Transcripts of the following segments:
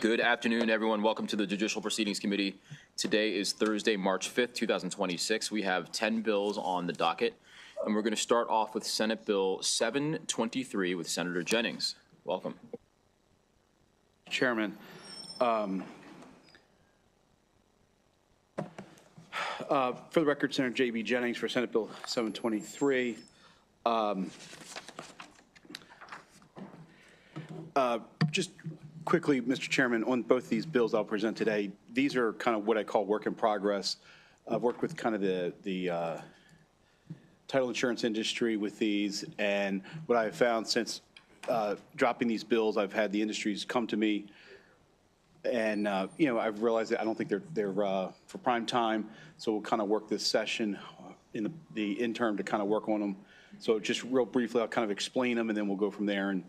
Good afternoon, everyone. Welcome to the Judicial Proceedings Committee. Today is Thursday, March 5th, 2026. We have 10 bills on the docket, and we're going to start off with Senate Bill 723 with Senator Jennings. Welcome. Chairman, for the record, Senator J.B. Jennings for Senate Bill 723. Just quickly, Mr. Chairman, on both these bills I'll present today, these are kind of what I call work in progress. I've worked with kind of the title insurance industry with these, and what I've found since dropping these bills, I've had the industries come to me, and I've realized that I don't think they're for prime time, so we'll kind of work this session in the interim to kind of work on them. So just real briefly, I'll kind of explain them, and then we'll go from there. And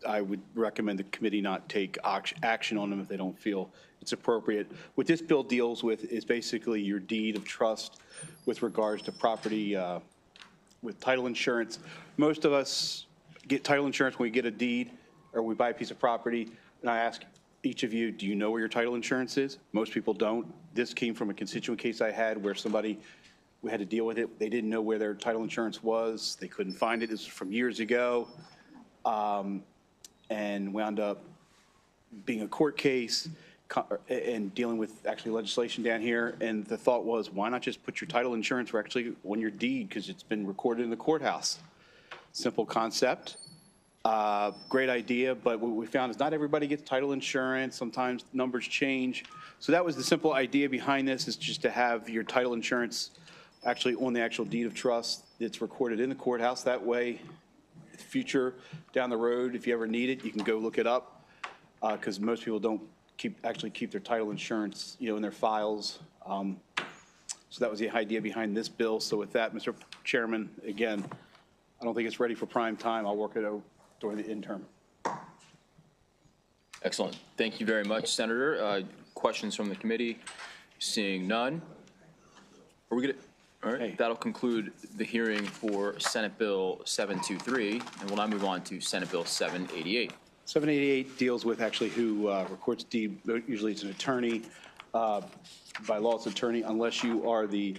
I would recommend the committee not take action on them if they don't feel it's appropriate. What this bill deals with is basically your deed of trust with regards to property with title insurance. Most of us get title insurance when we get a deed or we buy a piece of property, and I ask each of you, do you know where your title insurance is? Most people don't. This came from a constituent case I had where we had to deal with it. They didn't know where their title insurance was. They couldn't find it. This was from years ago. And wound up being a court case and dealing with actually legislation down here. And the thought was, why not just put your title insurance actually on your deed because it's been recorded in the courthouse? Simple concept, great idea, but what we found is not everybody gets title insurance. Sometimes numbers change. So that was the simple idea behind this, is just to have your title insurance actually on the actual deed of trust that's recorded in the courthouse. That way, future down the road, if you ever need it, you can go look it up, because most people don't actually keep their title insurance, in their files. So that was the idea behind this bill. So with that, Mr. Chairman, again, I don't think it's ready for prime time. I'll work it out during the interim. Excellent. Thank you very much, Senator. Questions from the committee? Seeing none. Are we going to? All right, hey. That'll conclude the hearing for Senate Bill 723, and we'll now move on to Senate Bill 788. 788 deals with actually who records deed. Usually it's an attorney. By law, it's an attorney. Unless you are the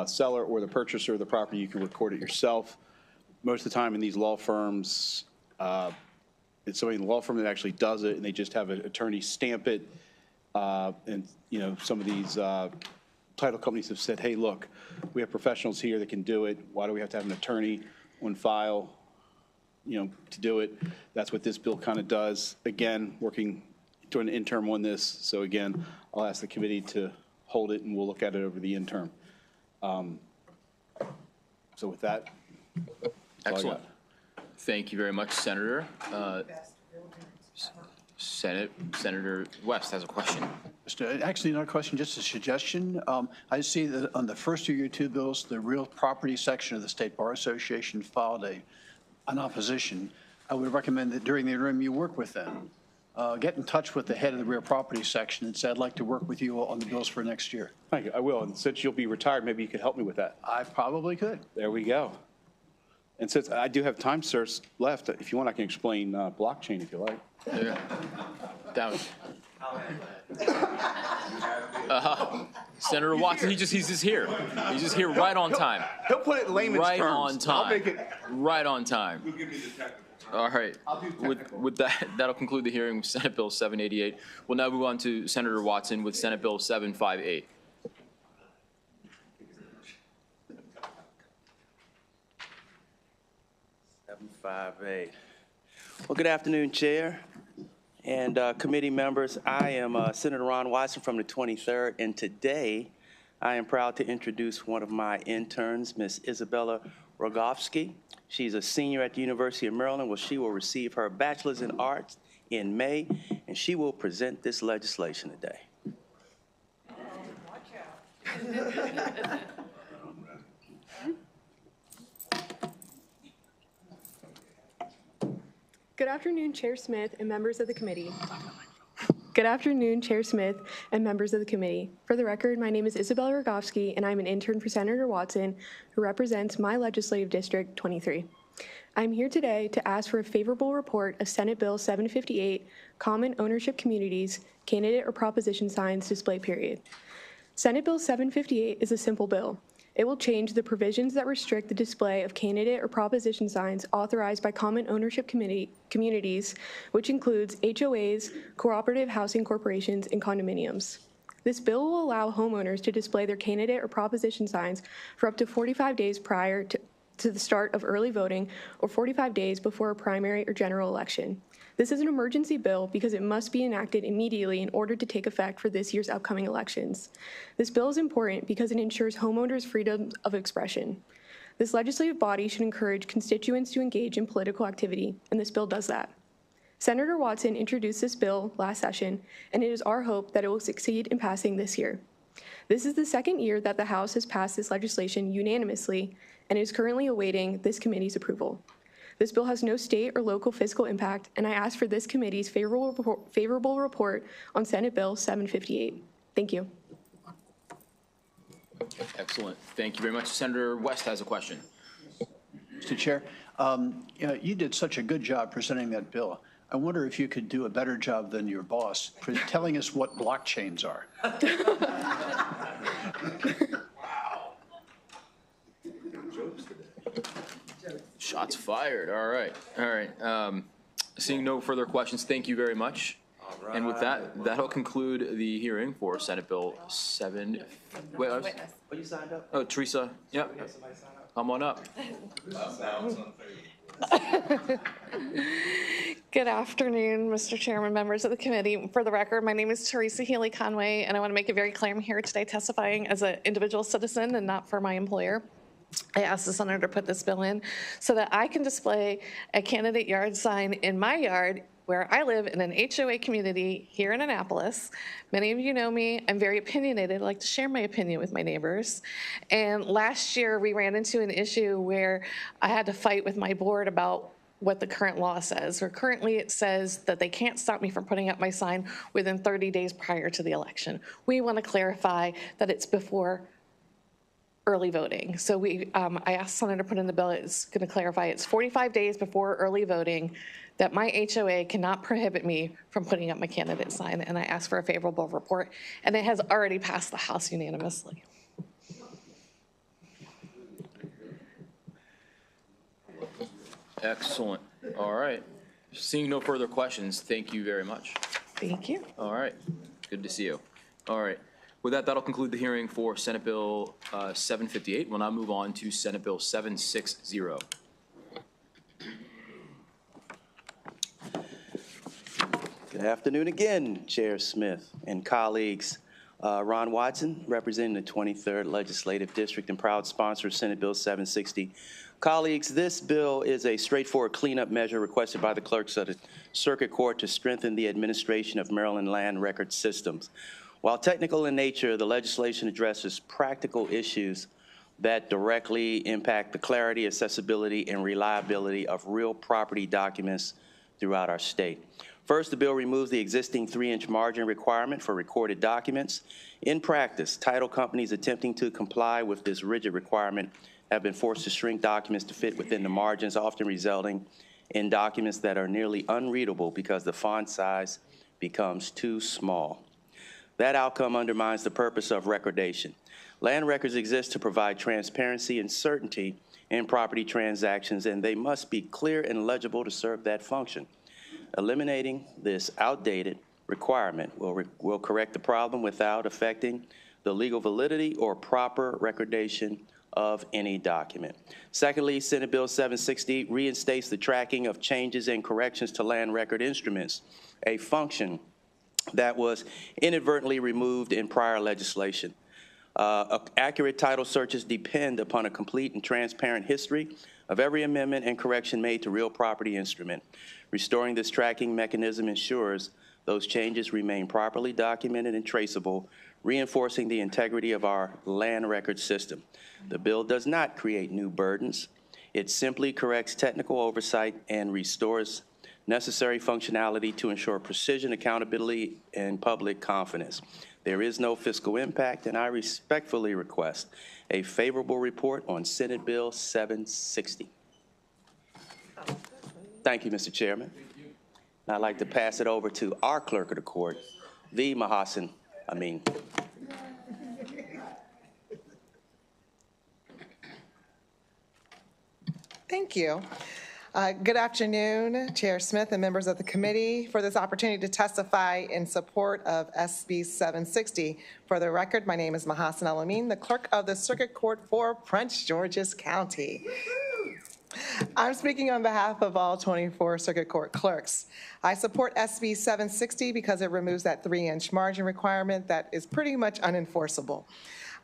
seller or the purchaser of the property, you can record it yourself. Most of the time in these law firms, it's somebody in the law firm that actually does it, and they just have an attorney stamp it. And, some of these title companies have said, hey, look, we have professionals here that can do it. Why do we have to have an attorney on file, to do it? That's what this bill kind of does. Again, working during an interim on this. So again, I'll ask the committee to hold it, and we'll look at it over the interim. So with that, excellent. Thank you very much, Senator. Senator West has a question. Actually, not a question, just a suggestion. I see that on the first of your two bills, the real property section of the State Bar Association filed an opposition. I would recommend that during the interim you work with them. Get in touch with the head of the real property section and say, I'd like to work with you on the bills for next year. Thank you. I will. And since you'll be retired, maybe you could help me with that. I probably could. There we go. And since I do have time, sir, left, if you want, I can explain blockchain if you like. Yeah. Down. Senator Watson, he's just here. He's just here right on time. He'll put it in layman's terms. Right on time. I'll make it. Right on time. You'll give me the technical. All right. With that, that'll conclude the hearing with Senate Bill 788. We'll now move on to Senator Watson with Senate Bill 758. Well, good afternoon, Chair and committee members. I am Senator Ron Watson from the 23rd, and today I am proud to introduce one of my interns, Ms. Isabella Rogovsky. She's a senior at the University of Maryland, where she will receive her bachelor's in arts in May, and she will present this legislation today. Watch out. Good afternoon, Chair Smith and members of the committee. Good afternoon, Chair Smith and members of the committee. For the record, my name is Isabella Rogovsky, and I'm an intern for Senator Watson, who represents my legislative district 23. I'm here today to ask for a favorable report of Senate Bill 758, Common Ownership Communities, Candidate or Proposition Signs Display Period. Senate Bill 758 is a simple bill. It will change the provisions that restrict the display of candidate or proposition signs authorized by common ownership communities, which includes HOAs, cooperative housing corporations, and condominiums. This bill will allow homeowners to display their candidate or proposition signs for up to 45 days prior to the start of early voting or 45 days before a primary or general election. This is an emergency bill because it must be enacted immediately in order to take effect for this year's upcoming elections. This bill is important because it ensures homeowners' freedom of expression. This legislative body should encourage constituents to engage in political activity, and this bill does that. Senator Watson introduced this bill last session, and it is our hope that it will succeed in passing this year. This is the second year that the House has passed this legislation unanimously and is currently awaiting this committee's approval. This bill has no state or local fiscal impact, and I ask for this committee's favorable report on Senate Bill 758. Thank you. Excellent. Thank you very much. Senator West has a question. Mr. Chair, you did such a good job presenting that bill. I wonder if you could do a better job than your boss for telling us what blockchains are. Shots fired. All right. All right. Seeing no further questions, thank you very much. Right. And with that, that'll conclude the hearing for Senate Bill 7. Wait, You signed up? oh, Teresa. Yep. Come on up. Good afternoon, Mr. Chairman, members of the committee. For the record, my name is Teresa Healy Conway, and I want to make it very clear I'm here today testifying as an individual citizen and not for my employer. I asked the senator to put this bill in so that I can display a candidate yard sign in my yard where I live in an HOA community here in Annapolis. Many of you know me. I'm very opinionated. I like to share my opinion with my neighbors. And last year, we ran into an issue where I had to fight with my board about what the current law says. Or currently, it says that they can't stop me from putting up my sign within 30 days prior to the election. We want to clarify that it's before early voting. So I asked Senator to put in the bill, it's going to clarify it's 45 days before early voting that my HOA cannot prohibit me from putting up my candidate sign, and I asked for a favorable report, and it has already passed the House unanimously. Excellent. All right. Seeing no further questions, thank you very much. Thank you. All right. Good to see you. All right. With that, that'll conclude the hearing for Senate Bill 758. We'll now move on to Senate Bill 760. Good afternoon again, Chair Smith and colleagues. Ron Watson, representing the 23rd Legislative District and proud sponsor of Senate Bill 760. Colleagues, this bill is a straightforward cleanup measure requested by the clerks of the Circuit Court to strengthen the administration of Maryland land record systems. While technical in nature, the legislation addresses practical issues that directly impact the clarity, accessibility, and reliability of real property documents throughout our state. First, the bill removes the existing 3-inch margin requirement for recorded documents. In practice, title companies attempting to comply with this rigid requirement have been forced to shrink documents to fit within the margins, often resulting in documents that are nearly unreadable because the font size becomes too small. That outcome undermines the purpose of recordation. Land records exist to provide transparency and certainty in property transactions, and they must be clear and legible to serve that function. Eliminating this outdated requirement will correct the problem without affecting the legal validity or proper recordation of any document. Secondly, Senate Bill 760 reinstates the tracking of changes and corrections to land record instruments, a function that was inadvertently removed in prior legislation. Accurate title searches depend upon a complete and transparent history of every amendment and correction made to real property instrument. Restoring this tracking mechanism ensures those changes remain properly documented and traceable, reinforcing the integrity of our land record system. The bill does not create new burdens. It simply corrects technical oversight and restores necessary functionality to ensure precision, accountability, and public confidence. There is no fiscal impact, and I respectfully request a favorable report on Senate Bill 760. Thank you, Mr. Chairman. And I'd like to pass it over to our clerk of the court, the Mahasan Amin. Thank you. Good afternoon, Chair Smith and members of the committee, for this opportunity to testify in support of SB 760. For the record, my name is Mahasan Amin, the clerk of the Circuit Court for Prince George's County. I'm speaking on behalf of all 24 Circuit Court clerks. I support SB 760 because it removes that 3-inch margin requirement that is pretty much unenforceable.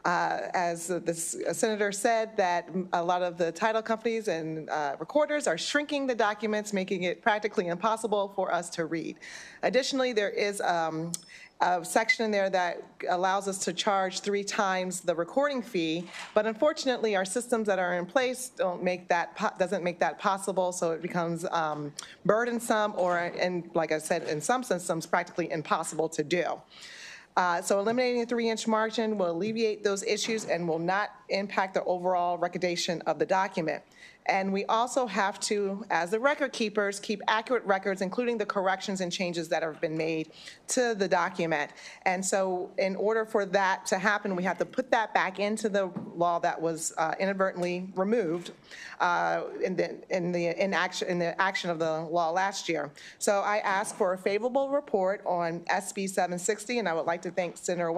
As the senator said, that a lot of the title companies and recorders are shrinking the documents, making it practically impossible for us to read. Additionally, there is a section in there that allows us to charge 3 times the recording fee, but unfortunately, our systems that are in place doesn't make that possible, so it becomes burdensome or, and like I said, in some systems, practically impossible to do. So eliminating the 3-inch margin will alleviate those issues and will not impact the overall recordation of the document. And we also have to, as the record keepers, keep accurate records, including the corrections and changes that have been made to the document. And so in order for that to happen, we have to put that back into the law that was inadvertently removed in the action of the law last year. So I asked for a favorable report on SB 760, and I would like to thank Senators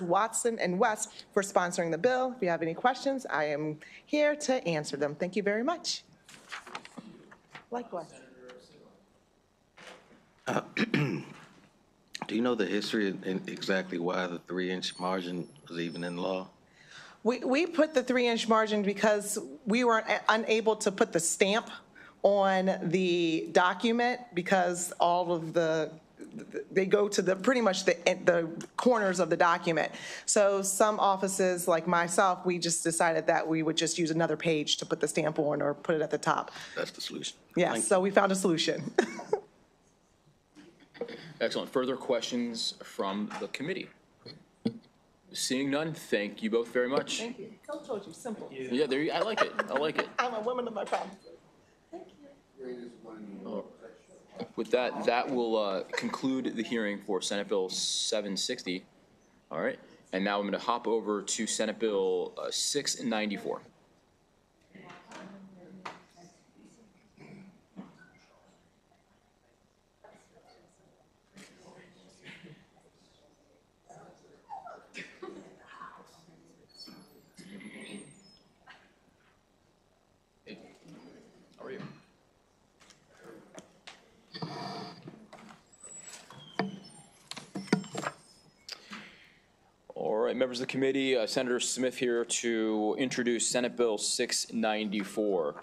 Watson and West for sponsoring the bill. If you have any questions, I am here to answer them. Thank you very much. Likewise. Do you know the history and exactly why the 3-inch margin was even in law? We put the 3-inch margin because we were unable to put the stamp on the document because all of they go to pretty much the corners of the document. So some offices, like myself, we just decided that we would just use another page to put the stamp on or put it at the top. That's the solution. Yes, so we found a solution. Excellent. Further questions from the committee? Seeing none, thank you both very much. Thank you. Coach told you, simple. Yeah, there you, I like it. I like it. I'm a woman of my promises. Thank you. With that, that will conclude the hearing for Senate Bill 760. All right. And now I'm going to hop over to Senate Bill 694. How are you? All right, members of the committee, Senator Smith here to introduce Senate Bill 694.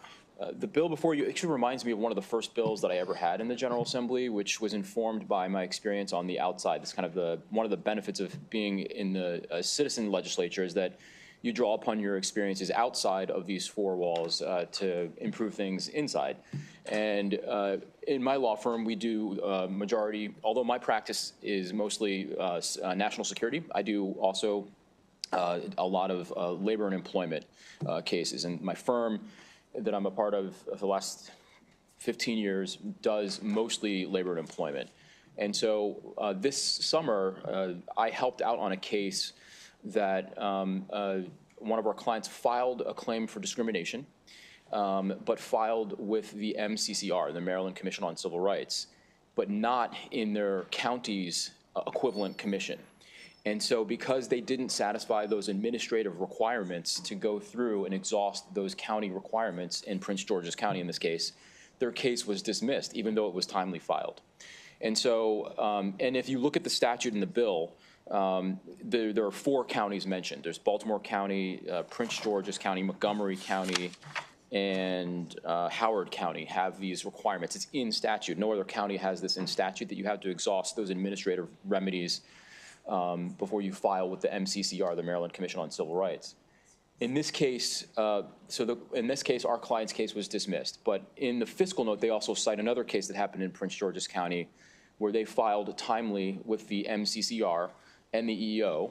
The bill before you actually reminds me of one of the first bills that I ever had in the General Assembly, which was informed by my experience on the outside. It's kind of one of the benefits of being in the citizen legislature is that you draw upon your experiences outside of these 4 walls to improve things inside. And in my law firm, we do majority, although my practice is mostly national security, I do also a lot of labor and employment cases. And my firm that I'm a part of for the last 15 years does mostly labor and employment. And so this summer, I helped out on a case that one of our clients filed a claim for discrimination, but filed with the MCCR, the Maryland Commission on Civil Rights, but not in their county's equivalent commission. And so because they didn't satisfy those administrative requirements to go through and exhaust those county requirements in Prince George's County in this case, their case was dismissed, even though it was timely filed. And so, and if you look at the statute in the bill, there are 4 counties mentioned. There's Baltimore County, Prince George's County, Montgomery County, and Howard County have these requirements. It's in statute. No other county has this in statute that you have to exhaust those administrative remedies before you file with the MCCR, the Maryland Commission on Civil Rights. In this case, in this case, our client's case was dismissed. But in the fiscal note, they also cite another case that happened in Prince George's County where they filed timely with the MCCR and the EEO,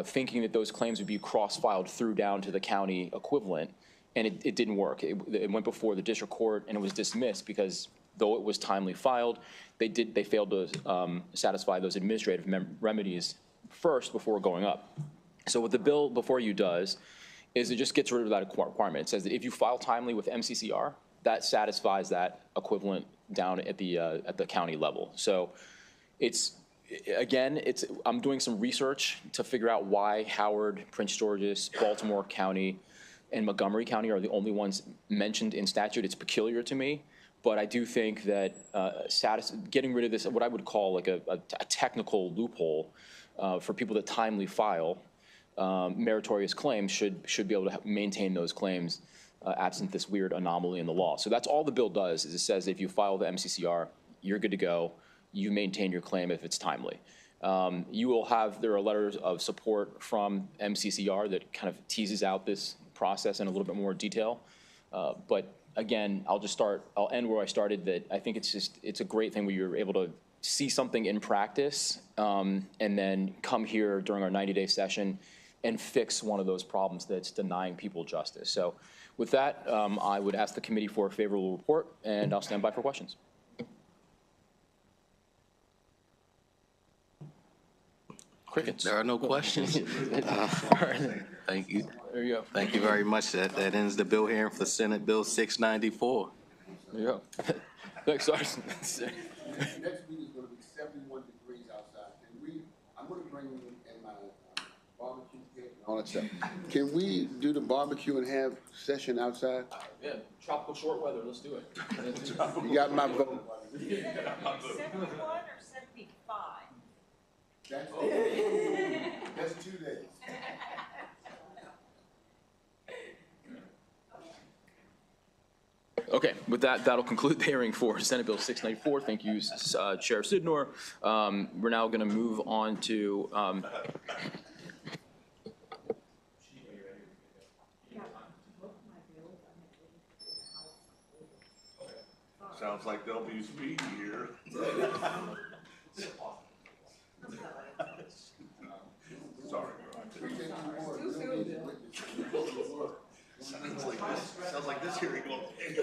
thinking that those claims would be cross-filed through down to the county equivalent. and it didn't work. It went before the district court, and it was dismissed because though it was timely filed, they failed to satisfy those administrative remedies first before going up. So what the bill before you does is it just gets rid of that requirement. It says that if you file timely with MCCR, that satisfies that equivalent down at the county level. So I'm doing some research to figure out why Howard, Prince George's, Baltimore County, and Montgomery County are the only ones mentioned in statute. It's peculiar to me, but I do think that getting rid of this, what I would call like a technical loophole for people that timely file meritorious claims should be able to maintain those claims absent this weird anomaly in the law. So that's all the bill does, is it says if you file the MCCR, you're good to go. You maintain your claim if it's timely. There are letters of support from MCCR that kind of teases out this process in a little bit more detail. But again, I'll end where I started, that I think it's a great thing where you're able to see something in practice and then come here during our 90-day session and fix one of those problems that's denying people justice. So with that, I would ask the committee for a favorable report, and I'll stand by for questions. Crickets. There are no questions. Thank you. There you go. Thank you very much. That ends the bill hearing for Senate Bill 694. There you go. Thanks, Sergeant. Next week is going to be 71 degrees outside. I'm going to bring in my barbecue pit and all that stuff. Can we do the barbecue and have session outside? Yeah, tropical short weather. Let's do it. You got my vote. 71 or 75? That's 2 days. Okay, with that, that'll conclude the hearing for Senate Bill 694. Thank you, Chair Sidnor. We're now going to move on to sounds like they'll be speedy here. Sorry. Sounds like this hearing will pay.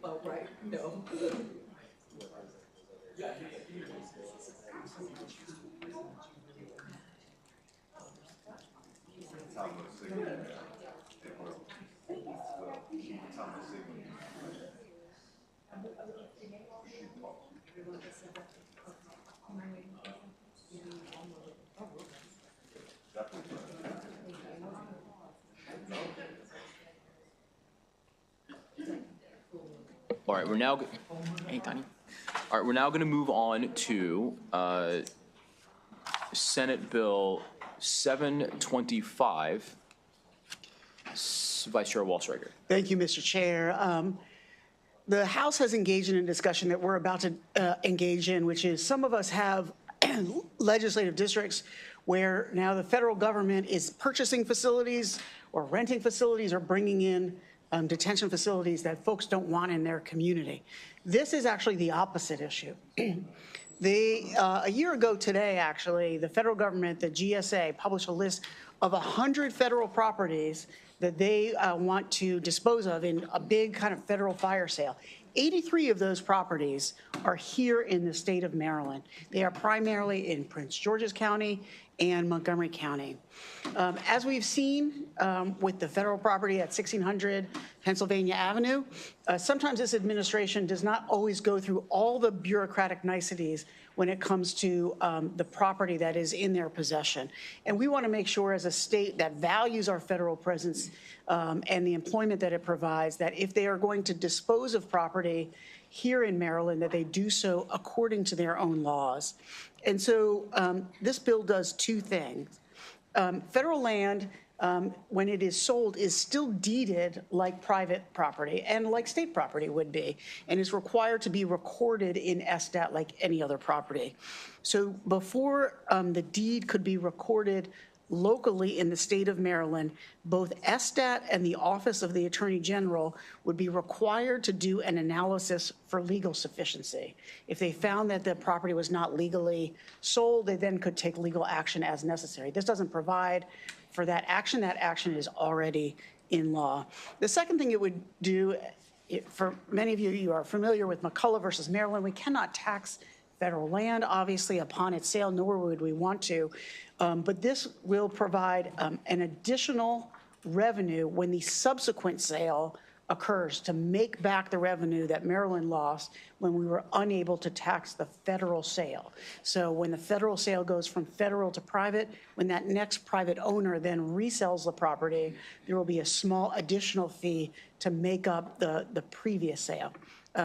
Oh, right, no. all right, we're now, hey, Tiny. All right, we're now going to move on to Senate Bill 725. Vice Chair Walsh-Reiger. Thank you, Mr. Chair. The House has engaged in a discussion that we're about to engage in, which is some of us have legislative districts where now the federal government is purchasing facilities or renting facilities or bringing in detention facilities that folks don't want in their community. This is actually the opposite issue. A year ago today, actually, the federal government, the GSA, published a list of 100 federal properties that they want to dispose of in a big kind of federal fire sale. 83 of those properties are here in the state of Maryland. They are primarily in Prince George's County and Montgomery County. As we've seen with the federal property at 1600 Pennsylvania Avenue, sometimes this administration does not always go through all the bureaucratic niceties when it comes to the property that is in their possession. And we want to make sure as a state that values our federal presence and the employment that it provides, that if they are going to dispose of property here in Maryland, that they do so according to their own laws. And so this bill does two things. Federal land, when it is sold, is still deeded like private property and like state property would be, and is required to be recorded in SDAT like any other property. So before the deed could be recorded locally in the state of Maryland, both SDAT and the Office of the Attorney General would be required to do an analysis for legal sufficiency. If they found that the property was not legally sold, they then could take legal action as necessary. This doesn't provide for that action. That action is already in law. The second thing it would do, for many of you, you are familiar with McCullough versus Maryland. We cannot tax federal land, obviously, upon its sale, nor would we want to. But this will provide an additional revenue when the subsequent sale occurs to make back the revenue that Maryland lost when we were unable to tax the federal sale. So when the federal sale goes from federal to private, when that next private owner then resells the property, there will be a small additional fee to make up the previous sale.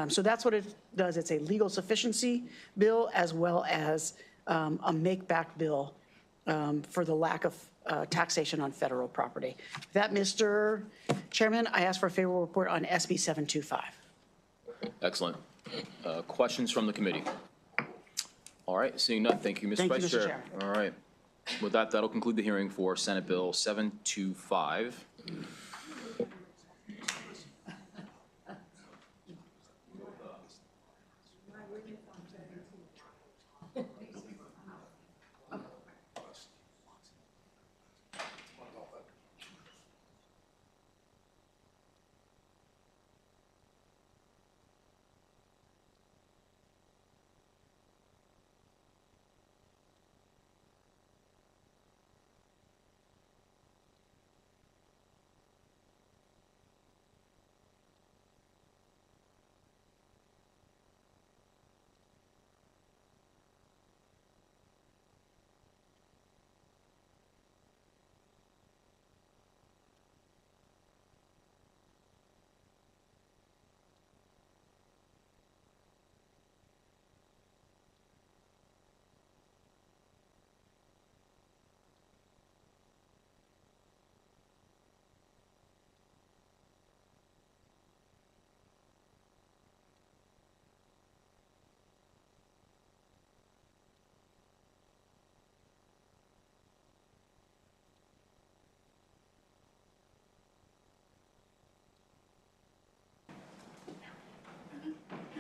So that's what it does. It's a legal sufficiency bill as well as a make-back bill for the lack of taxation on federal property. With that, Mr. Chairman, I ask for a favorable report on SB 725. Excellent. Questions from the committee? All right, seeing none. Thank you, Mr. Vice Chair. Chair. All right. With that, that'll conclude the hearing for Senate Bill 725.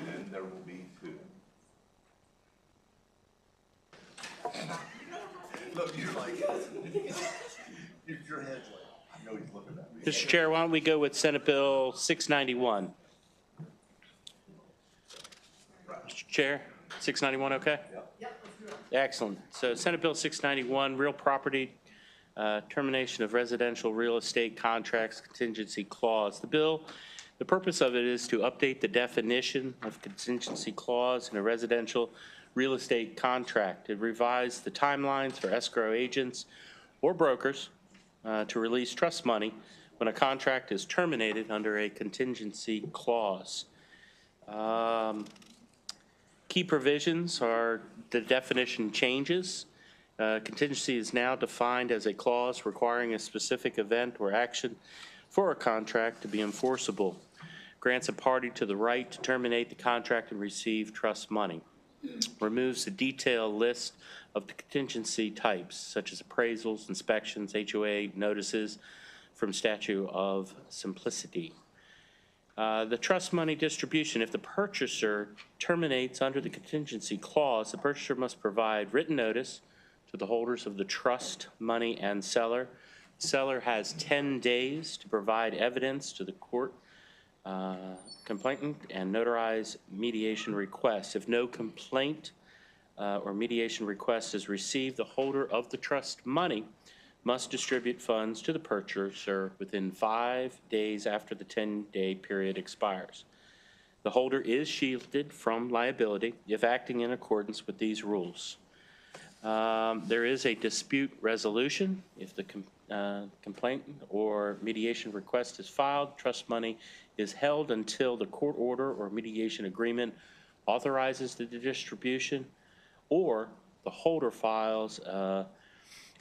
And there will be two. Look, you're like, your head's like, I know he's looking at me. Mr. Chair, why don't we go with Senate Bill 691? Mr. Chair, 691 okay? Yep, let's do it. Excellent. So Senate Bill 691, real property, termination of residential real estate contracts, contingency clause. The purpose of it is to update the definition of contingency clause in a residential real estate contract. It revised the timelines for escrow agents or brokers to release trust money when a contract is terminated under a contingency clause. Key provisions are the definition changes. Contingency is now defined as a clause requiring a specific event or action for a contract to be enforceable. Grants a party to the right to terminate the contract and receive trust money. Removes the detailed list of the contingency types, such as appraisals, inspections, HOA notices from statute of simplicity. The trust money distribution, if the purchaser terminates under the contingency clause, the purchaser must provide written notice to the holders of the trust money and seller. The seller has 10 days to provide evidence to the court complainant and notarize mediation requests. If no complaint or mediation request is received, the holder of the trust money must distribute funds to the purchaser within 5 days after the 10-day period expires. The holder is shielded from liability if acting in accordance with these rules. There is a dispute resolution. If the complaint or mediation request is filed, trust money is held until the court order or mediation agreement authorizes the distribution, or the holder files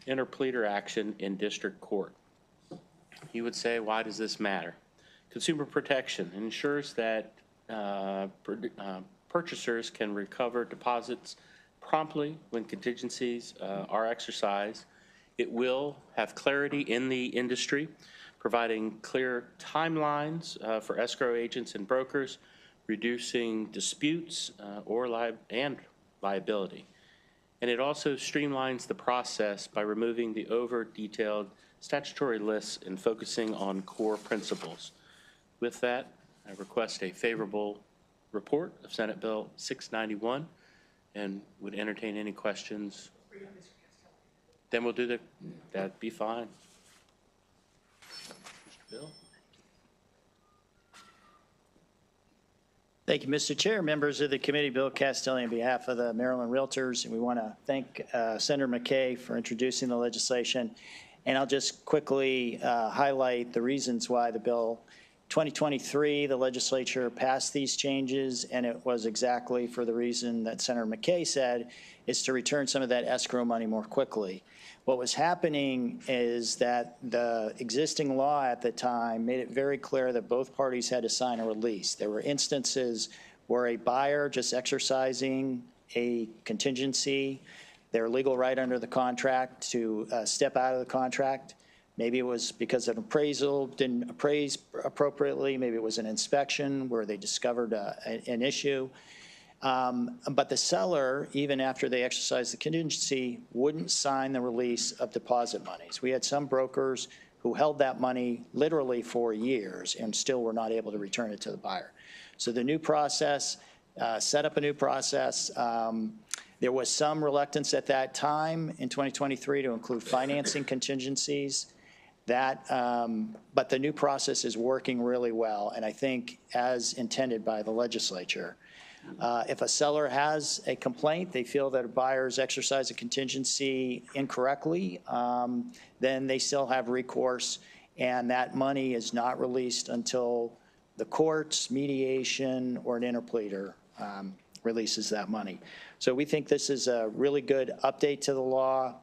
interpleader action in district court. You would say, why does this matter? Consumer protection ensures that purchasers can recover deposits promptly when contingencies are exercised. It will have clarity in the industry, providing clear timelines for escrow agents and brokers, reducing disputes and liability. And it also streamlines the process by removing the over-detailed statutory lists and focusing on core principles. With that, I request a favorable report of Senate Bill 691 and would entertain any questions. Then we'll do that'd be fine. Mr. Bill? Thank you, Mr. Chair, members of the committee. Bill Castelli on behalf of the Maryland Realtors, and we want to thank Senator McKay for introducing the legislation. And I'll just quickly highlight the reasons why the bill 2023, the legislature passed these changes, and it was exactly for the reason that Senator McKay said, is to return some of that escrow money more quickly. What was happening is that the existing law at the time made it very clear that both parties had to sign a release. There were instances where a buyer just exercising a contingency, their legal right under the contract to step out of the contract. Maybe it was because an appraisal didn't appraise appropriately. Maybe it was an inspection where they discovered an issue. But the seller, even after they exercised the contingency, wouldn't sign the release of deposit monies. We had some brokers who held that money literally for years and still were not able to return it to the buyer. So the new process set up a new process. There was some reluctance at that time in 2023 to include financing contingencies. But the new process is working really well, and I think as intended by the legislature. If a seller has a complaint, they feel that a buyer's exercised a contingency incorrectly, then they still have recourse, and that money is not released until the courts, mediation, or an interpleader releases that money. So we think this is a really good update to the law,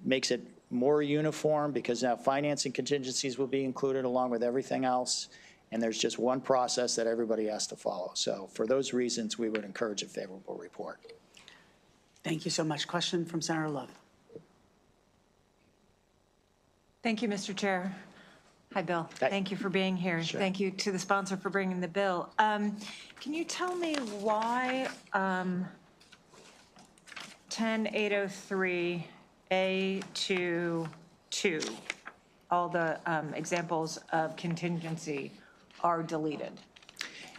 makes it more uniform because now financing contingencies will be included along with everything else. And there's just one process that everybody has to follow. So for those reasons, we would encourage a favorable report. Thank you so much. Question from Senator Love. Thank you, Mr. Chair. Hi, Bill. Thank you for being here. Sure. Thank you to the sponsor for bringing the bill. Can you tell me why 10803A22, all the examples of contingency are deleted?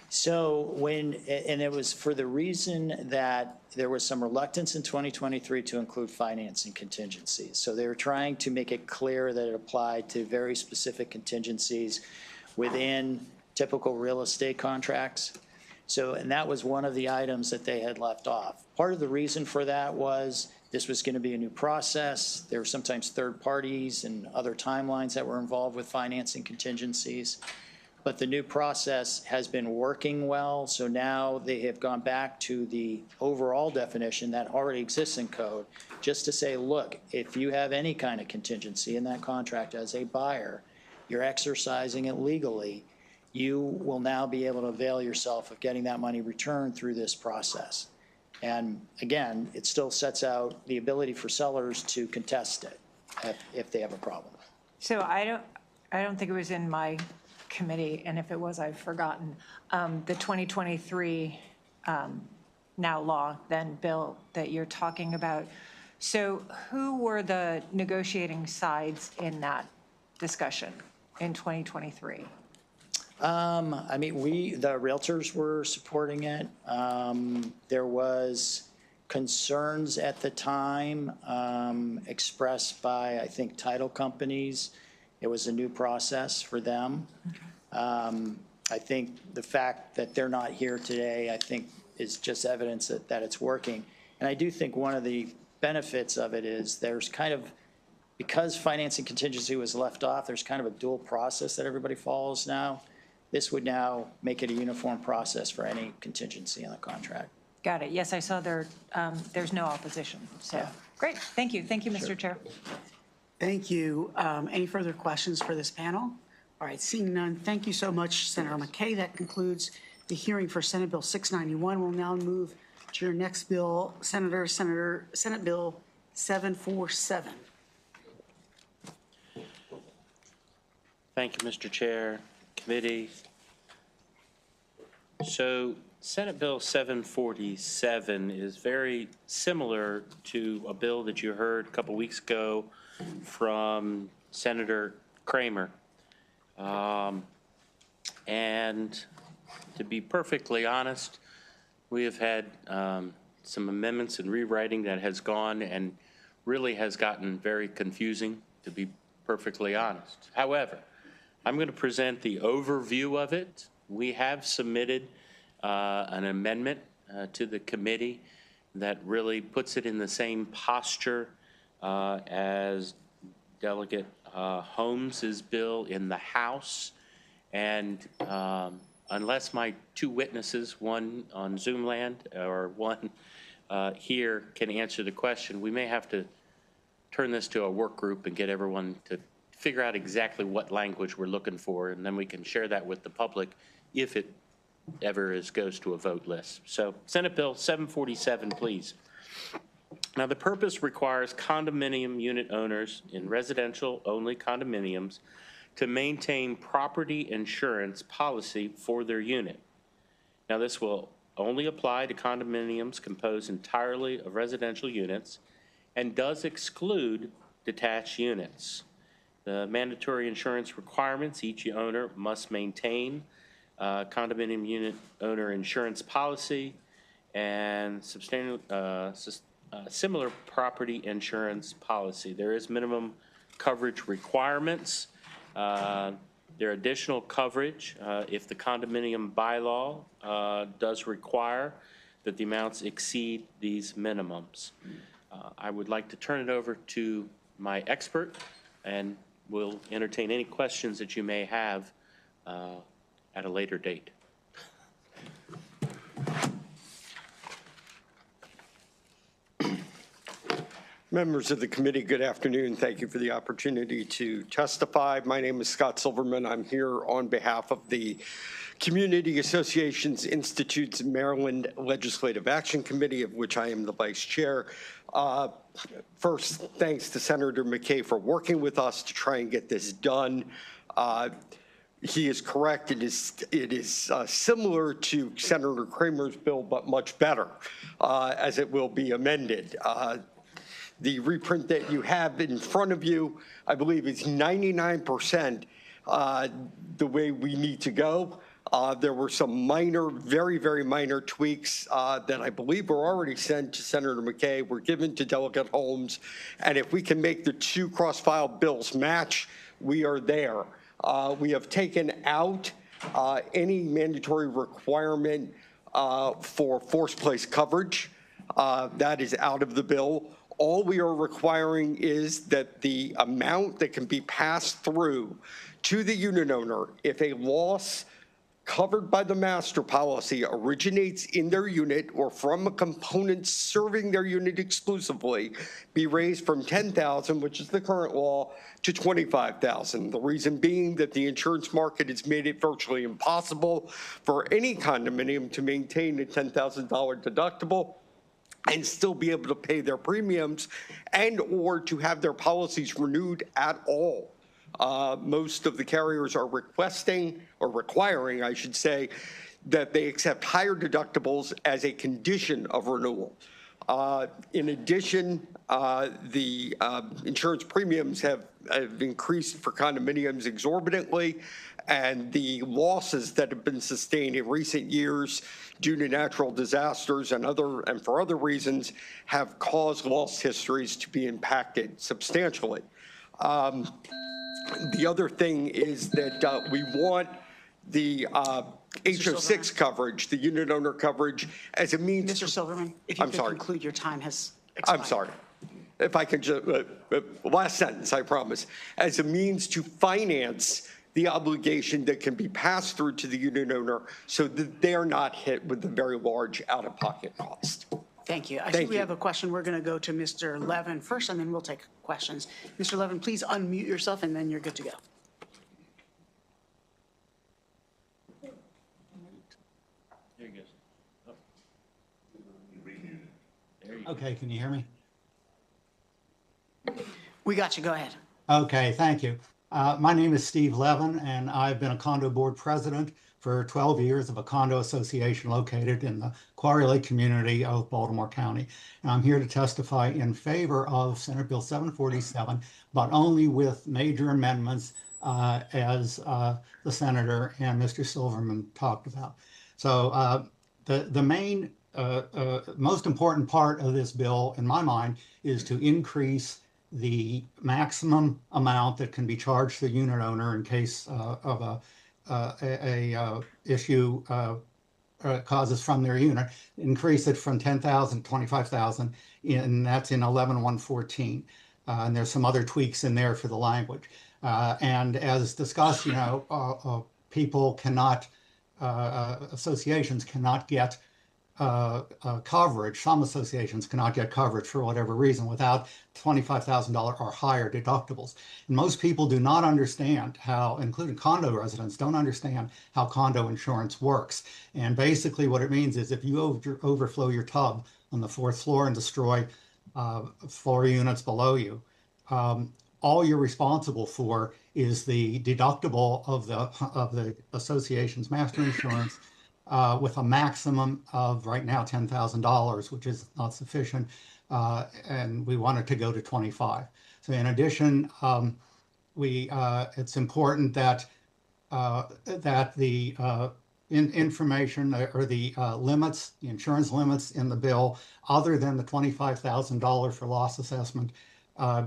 So and it was for the reason that there was some reluctance in 2023 to include financing contingencies. So they were trying to make it clear that it applied to very specific contingencies within typical real estate contracts. So, and that was one of the items that they had left off. Part of the reason for that was this was going to be a new process. There were sometimes third parties and other timelines that were involved with financing contingencies. But the new process has been working well, so now they have gone back to the overall definition that already exists in code, just to say, look, if you have any kind of contingency in that contract as a buyer, you're exercising it legally, you will now be able to avail yourself of getting that money returned through this process. And again, it still sets out the ability for sellers to contest it if they have a problem. So I don't think it was in my committee, and if it was, I've forgotten, the 2023 now law, then bill that you're talking about. So who were the negotiating sides in that discussion in 2023? I mean, the realtors were supporting it. There was concerns at the time expressed by, I think, title companies. It was a new process for them. I think the fact that they're not here today, I think, is just evidence that it's working. And I do think one of the benefits of it is there's kind of, because financing contingency was left off, there's kind of a dual process that everybody follows now. This would now make it a uniform process for any contingency in the contract. Got it. Yes, I saw there's no opposition. So, Yeah. great. Thank you. Thank you, Mr. Chair. Thank you. Any further questions for this panel? All right, seeing none, thank you so much, Senator McKay. That concludes the hearing for Senate Bill 691. We'll now move to your next bill, Senate Bill 747. Thank you, Mr. Chair, committee. So Senate Bill 747 is very similar to a bill that you heard a couple weeks ago from Senator Kramer. And to be perfectly honest, we have had some amendments and rewriting that has gone and really has gotten very confusing, to be perfectly honest. However, I'm going to present the overview of it. We have submitted an amendment to the committee that really puts it in the same posture as Delegate Holmes's bill in the House. And unless my two witnesses, one on Zoom land or one here, can answer the question, we may have to turn this to a work group and get everyone to figure out exactly what language we're looking for, and then we can share that with the public if it ever goes to a vote list. So Senate Bill 747, please. Now, the purpose requires condominium unit owners in residential-only condominiums to maintain property insurance policy for their unit. Now, this will only apply to condominiums composed entirely of residential units and does exclude detached units. The mandatory insurance requirements: each owner must maintain condominium unit owner insurance policy and similar property insurance policy. There is minimum coverage requirements. There are additional coverage if the condominium bylaw does require that the amounts exceed these minimums. I would like to turn it over to my expert, and we'll entertain any questions that you may have at a later date. Members of the committee, good afternoon. Thank you for the opportunity to testify. My name is Scott Silverman. I'm here on behalf of the Community Associations Institute's Maryland Legislative Action Committee, of which I am the vice chair. First, thanks to Senator McKay for working with us to try and get this done. He is correct. It is similar to Senator Kramer's bill, but much better, as it will be amended. The reprint that you have in front of you, I believe, is 99% the way we need to go. There were some minor, very, very minor tweaks that I believe were already sent to Senator McKay, were given to Delegate Holmes, and if we can make the two cross-file bills match, we are there. We have taken out any mandatory requirement for forced place coverage. That is out of the bill. All we are requiring is that the amount that can be passed through to the unit owner if a loss covered by the master policy originates in their unit or from a component serving their unit exclusively be raised from $10,000, which is the current law, to $25,000. The reason being that the insurance market has made it virtually impossible for any condominium to maintain a $10,000 deductible and still be able to pay their premiums and or to have their policies renewed at all. Most of the carriers are requesting, or requiring, I should say, that they accept higher deductibles as a condition of renewal. In addition, the insurance premiums have increased for condominiums exorbitantly, and the losses that have been sustained in recent years due to natural disasters and for other reasons have caused loss histories to be impacted substantially. The other thing is that we want the HO6 coverage, the unit owner coverage, as a means. Mr. Silverman, if you could conclude, your time has expired. I'm sorry. If I could just, last sentence, I promise. As a means to finance the obligation that can be passed through to the unit owner so that they're not hit with the very large out-of-pocket cost. Thank you. I see we have a question. We're going to go to Mr. Levin first, and then we'll take questions. Mr. Levin, please unmute yourself, and then you're good to go. There he goes. Okay, can you hear me? We got you. Go ahead. Okay, thank you. My name is Steve Levin, and I've been a condo board president for 12 years of a condo association located in the Quarry Lake community of Baltimore County. And I'm here to testify in favor of Senate Bill 747, but only with major amendments as the senator and Mr. Silverman talked about. So the main, most important part of this bill, in my mind, is to increase the maximum amount that can be charged to the unit owner in case of a issue causes from their unit, increase it from $10,000 to $25,000, and that's in 11-114. And there's some other tweaks in there for the language. And as discussed, people cannot, associations cannot get coverage. Some associations cannot get coverage for whatever reason without $25,000 or higher deductibles. And most people do not understand how, including condo residents, don't understand how condo insurance works. And basically what it means is if you overflow your tub on the 4th floor and destroy 4 units below you, all you're responsible for is the deductible of the association's master insurance with a maximum of right now $10,000, which is not sufficient, and we want it to go to 25. So in addition, it's important that the information or the limits, the insurance limits in the bill, other than the $25,000 for loss assessment,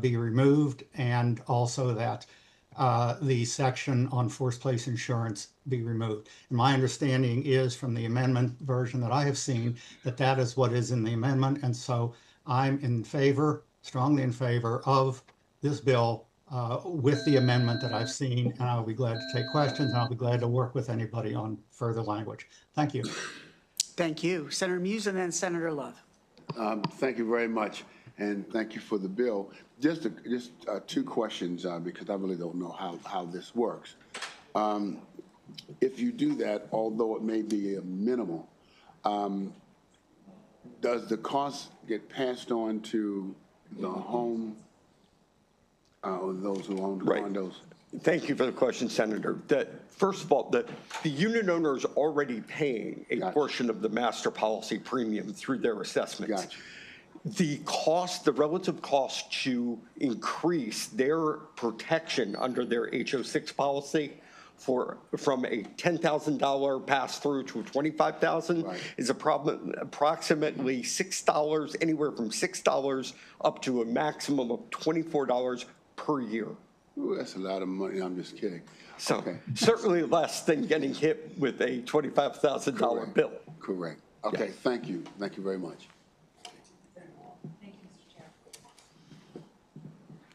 be removed, and also that the section on forced place insurance be removed. And my understanding is from the amendment version that I have seen that that is what is in the amendment. And so I'm in favor, strongly in favor of this bill with the amendment that I've seen. And I'll be glad to take questions, and I'll be glad to work with anybody on further language. Thank you. Thank you. Senator Muse and then Senator Love. Thank you very much, and thank you for the bill. Just 2 questions because I really don't know how this works. If you do that, although it may be a minimal, does the cost get passed on to the home or those who own the condos? Thank you for the question, Senator. First of all, the unit owner is already paying a portion of the master policy premium through their assessments. Gotcha. The cost, the relative cost to increase their protection under their HO6 policy from a $10,000 pass through to a $25,000 is approximately $6, anywhere from $6 up to a maximum of $24 per year. Ooh, that's a lot of money. I'm just kidding. So certainly less than getting hit with a $25,000 bill. Correct. Okay, yes. Thank you. Thank you very much.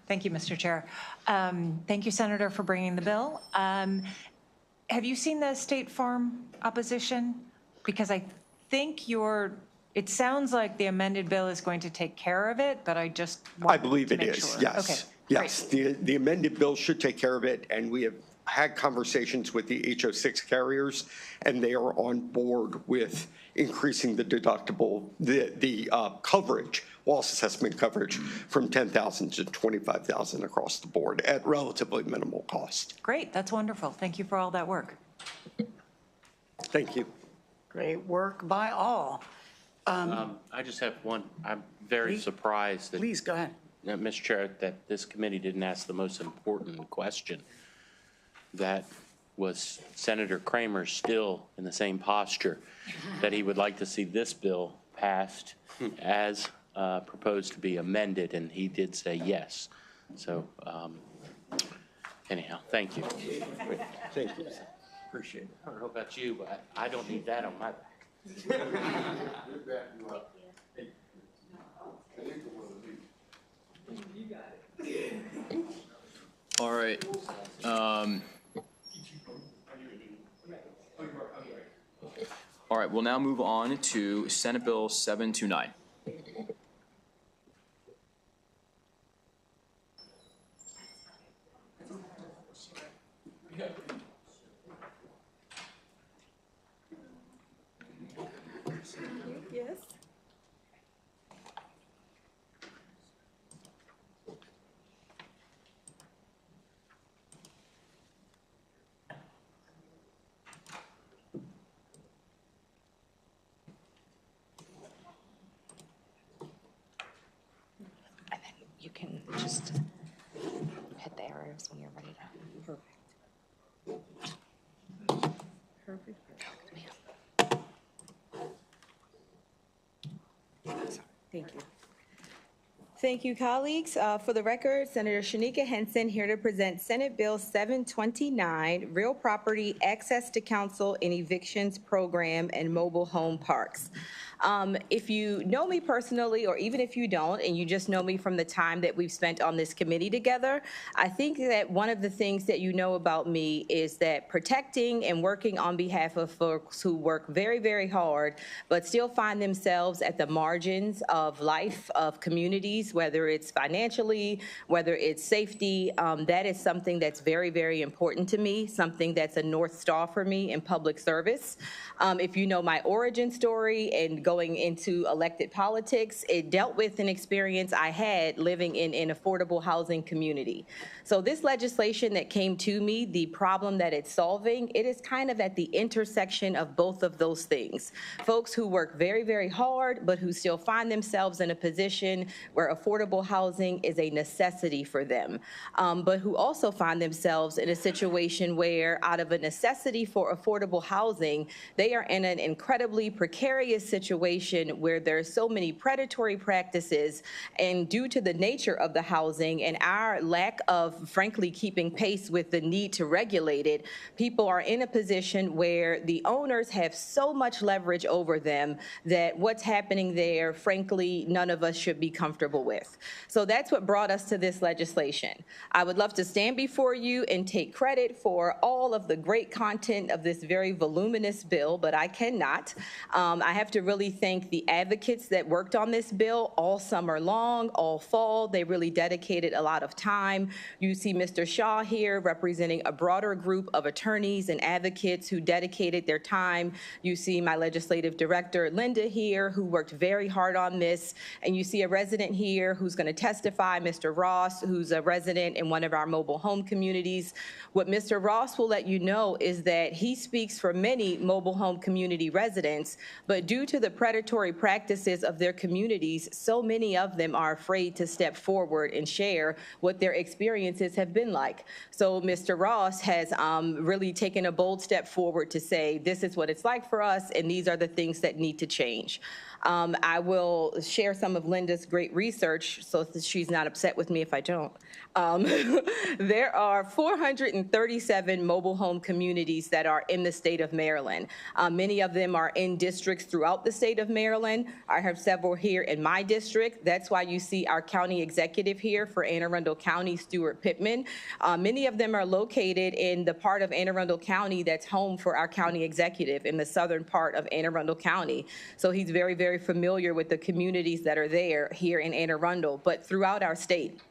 Thank you, Mr. Chair. Thank you, Senator, for bringing the bill. Have you seen the State Farm opposition? Because I think it sounds like the amended bill is going to take care of it, but I just want to make sure. I believe it is, yes. Okay, yes, the amended bill should take care of it, and we have had conversations with the HO6 carriers, and they are on board with increasing the deductible, the coverage, loss assessment coverage, from $10,000 to $25,000 across the board at relatively minimal cost. Great, that's wonderful. Thank you for all that work. Thank you. Great work by all. I just have one. I'm very surprised that. Please, go ahead. Mr. Chair, that this committee didn't ask the most important question. That was Senator Kramer still in the same posture that he would like to see this bill passed as proposed to be amended, and he did say yes. So anyhow, thank you. Thank you. Appreciate it. I don't know about you, but I don't need that on my back. All right. All right, we'll now move on to Senate Bill 729. Yes. And then you can just hit the arrows when you're ready to. Perfect. Thank you. Thank you, colleagues. For the record, Senator Shanika Henson here to present Senate Bill 729, Real Property Access to Council and Evictions Program and Mobile Home Parks. If you know me personally, or even if you don't, and you just know me from the time that we've spent on this committee together, I think that one of the things that you know about me is that protecting and working on behalf of folks who work very, very hard, but still find themselves at the margins of life, of communities, whether it's financially, whether it's safety, that is something that's very, very important to me, something that's a North Star for me in public service. If you know my origin story and going into elected politics, it dealt with an experience I had living in an affordable housing community. So this legislation that came to me, the problem that it's solving, it is kind of at the intersection of both of those things. Folks who work very, very hard, but who still find themselves in a position where affordable housing is a necessity for them, but who also find themselves in a situation where, out of a necessity for affordable housing, they are in an incredibly precarious situation where there are so many predatory practices, and due to the nature of the housing and our lack of, frankly, keeping pace with the need to regulate it, people are in a position where the owners have so much leverage over them that what's happening there, frankly, none of us should be comfortable with. So that's what brought us to this legislation. I would love to stand before you and take credit for all of the great content of this very voluminous bill, but I cannot. I have to really thank the advocates that worked on this bill all summer long, all fall. They really dedicated a lot of time. You see Mr. Shaw here representing a broader group of attorneys and advocates who dedicated their time. You see my legislative director, Linda, here, who worked very hard on this. And you see a resident here who's going to testify, Mr. Ross, who's a resident in one of our mobile home communities. What Mr. Ross will let you know is that he speaks for many mobile home community residents, but due to the predatory practices of their communities, so many of them are afraid to step forward and share what their experiences have been like. So Mr. Ross has really taken a bold step forward to say, this is what it's like for us, and these are the things that need to change. I will share some of Linda's great research so that she's not upset with me if I don't. There are 437 mobile home communities that are in the state of Maryland. Many of them are in districts throughout the state of Maryland. I have several here in my district. That's why you see our county executive here for Anne Arundel County, Stuart Pittman. Many of them are located in the part of Anne Arundel County that's home for our county executive in the southern part of Anne Arundel County. So he's very, very familiar with the communities that are there here in Anne Arundel, but throughout our state.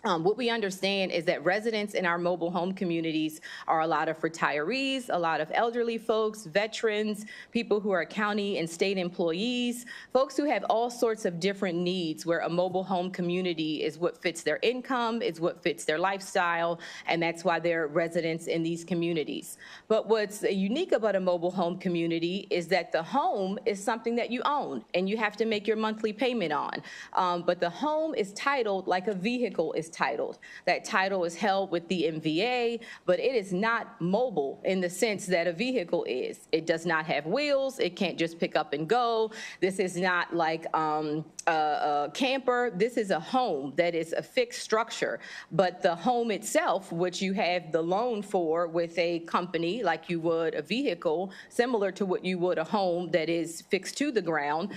What we understand is that residents in our mobile home communities are a lot of retirees, a lot of elderly folks, veterans, people who are county and state employees, folks who have all sorts of different needs where a mobile home community is what fits their income, is what fits their lifestyle, and that's why they're residents in these communities. But what's unique about a mobile home community is that the home is something that you own and you have to make your monthly payment on. But the home is titled like a vehicle is titled. That title is held with the MVA, but it is not mobile in the sense that a vehicle is. It does not have wheels. It can't just pick up and go. This is not like a camper. This is a home that is a fixed structure. But the home itself, which you have the loan for with a company like you would a vehicle, similar to what you would a home that is fixed to the ground,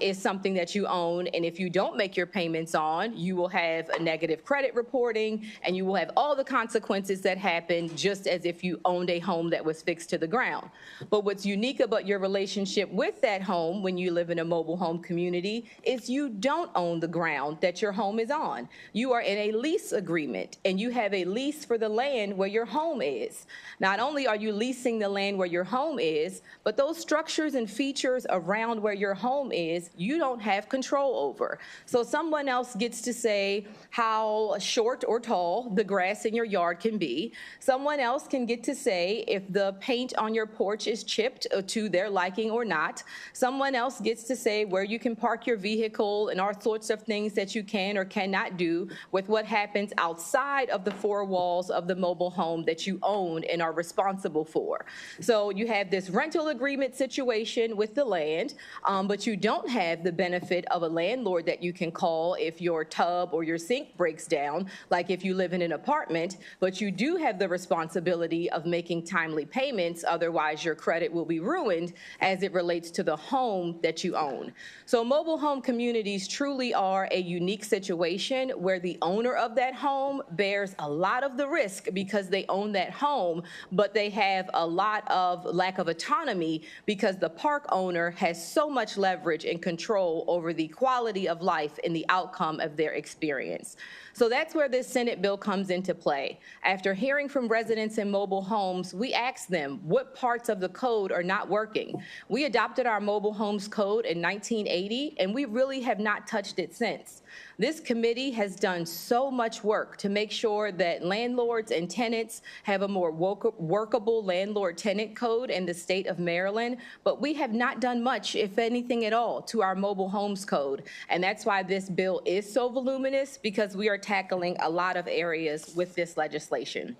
is something that you own. And if you don't make your payments on, you will have a negative credit reporting, and you will have all the consequences that happen just as if you owned a home that was fixed to the ground. But what's unique about your relationship with that home when you live in a mobile home community is you don't own the ground that your home is on. You are in a lease agreement, and you have a lease for the land where your home is. Not only are you leasing the land where your home is, but those structures and features around where your home is, you don't have control over. So someone else gets to say how short or tall the grass in your yard can be. Someone else can get to say if the paint on your porch is chipped to their liking or not. Someone else gets to say where you can park your vehicle and all sorts of things that you can or cannot do with what happens outside of the four walls of the mobile home that you own and are responsible for. So you have this rental agreement situation with the land, but you don't have the benefit of a landlord that you can call if your tub or your sink breaks down, like if you live in an apartment, but you do have the responsibility of making timely payments, otherwise your credit will be ruined as it relates to the home that you own. So mobile home communities truly are a unique situation where the owner of that home bears a lot of the risk because they own that home, but they have a lot of lack of autonomy because the park owner has so much leverage and control over the quality of life and the outcome of their experience. So that's where this Senate bill comes into play. After hearing from residents in mobile homes, we asked them what parts of the code are not working. We adopted our mobile homes code in 1980, and we really have not touched it since. This committee has done so much work to make sure that landlords and tenants have a more workable landlord-tenant code in the state of Maryland, but we have not done much, if anything at all, to our mobile homes code. And that's why this bill is so voluminous, because we are tackling a lot of areas with this legislation.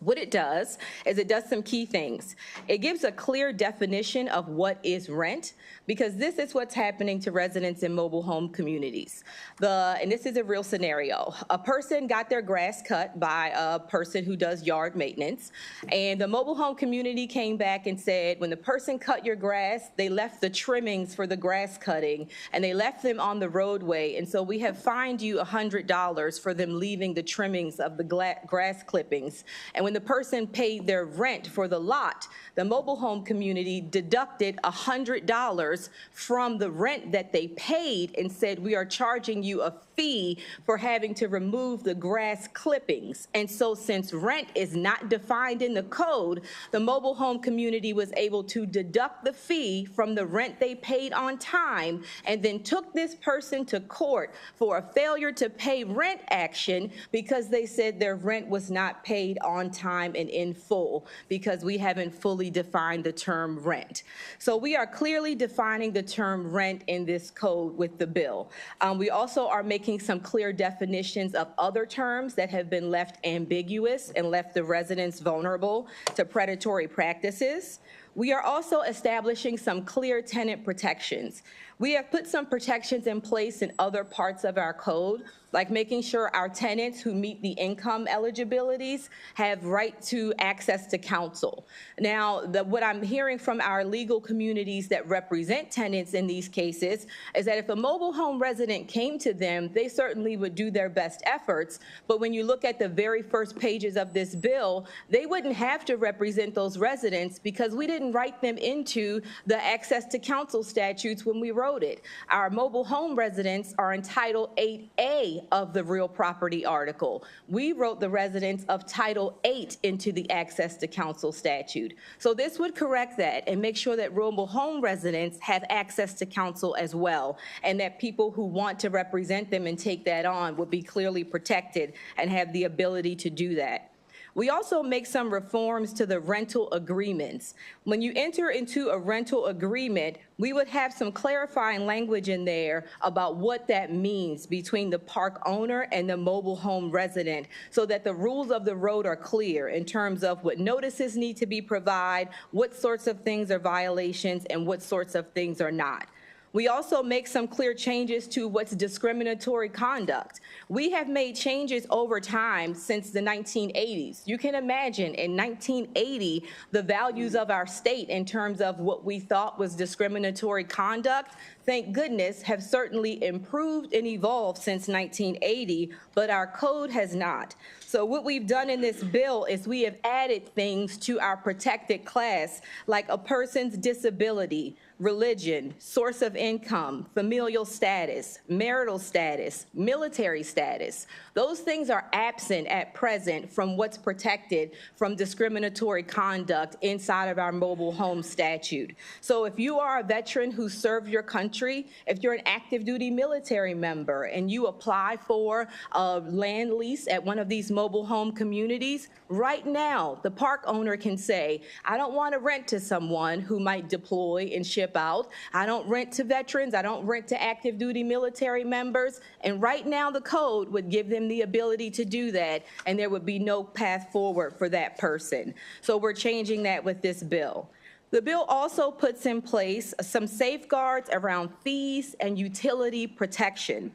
What it does is it does some key things. It gives a clear definition of what is rent, because this is what's happening to residents in mobile home communities. And this is a real scenario. A person got their grass cut by a person who does yard maintenance, and the mobile home community came back and said, when the person cut your grass, they left the trimmings for the grass cutting, and they left them on the roadway, and so we have fined you $100 for them leaving the trimmings of the grass clippings. And when the person paid their rent for the lot, the mobile home community deducted $100 from the rent that they paid and said, we are charging you a fee for having to remove the grass clippings. And so since rent is not defined in the code, the mobile home community was able to deduct the fee from the rent they paid on time, and then took this person to court for a failure to pay rent action because they said their rent was not paid on time and in full, because we haven't fully defined the term rent. So we are clearly defining the term rent in this code with the bill. We also are making some clear definitions of other terms that have been left ambiguous and left the residents vulnerable to predatory practices. We are also establishing some clear tenant protections. We have put some protections in place in other parts of our code, like making sure our tenants who meet the income eligibilities have right to access to counsel. Now, what I'm hearing from our legal communities that represent tenants in these cases is that if a mobile home resident came to them, they certainly would do their best efforts. But when you look at the very first pages of this bill, they wouldn't have to represent those residents because we didn't didn't write them into the access to counsel statutes when we wrote it. Our mobile home residents are in Title 8A of the real property article. We wrote the residents of Title 8 into the access to counsel statute. So this would correct that and make sure that mobile home residents have access to counsel as well, and that people who want to represent them and take that on would be clearly protected and have the ability to do that. We also make some reforms to the rental agreements. When you enter into a rental agreement, we would have some clarifying language in there about what that means between the park owner and the mobile home resident, so that the rules of the road are clear in terms of what notices need to be provided, what sorts of things are violations, and what sorts of things are not. We also make some clear changes to what's discriminatory conduct. We have made changes over time since the 1980s. You can imagine in 1980, the values of our state in terms of what we thought was discriminatory conduct, thank goodness, have certainly improved and evolved since 1980, but our code has not. So what we've done in this bill is we have added things to our protected class, like a person's disability, religion, source of income, familial status, marital status, military status. Those things are absent at present from what's protected from discriminatory conduct inside of our mobile home statute. So if you are a veteran who served your country, if you're an active duty military member and you apply for a land lease at one of these mobile home communities, right now the park owner can say, I don't want to rent to someone who might deploy and ship out. I don't rent to veterans. I don't rent to active duty military members. And right now the code would give them the ability to do that, and there would be no path forward for that person. So we're changing that with this bill. The bill also puts in place some safeguards around fees and utility protection.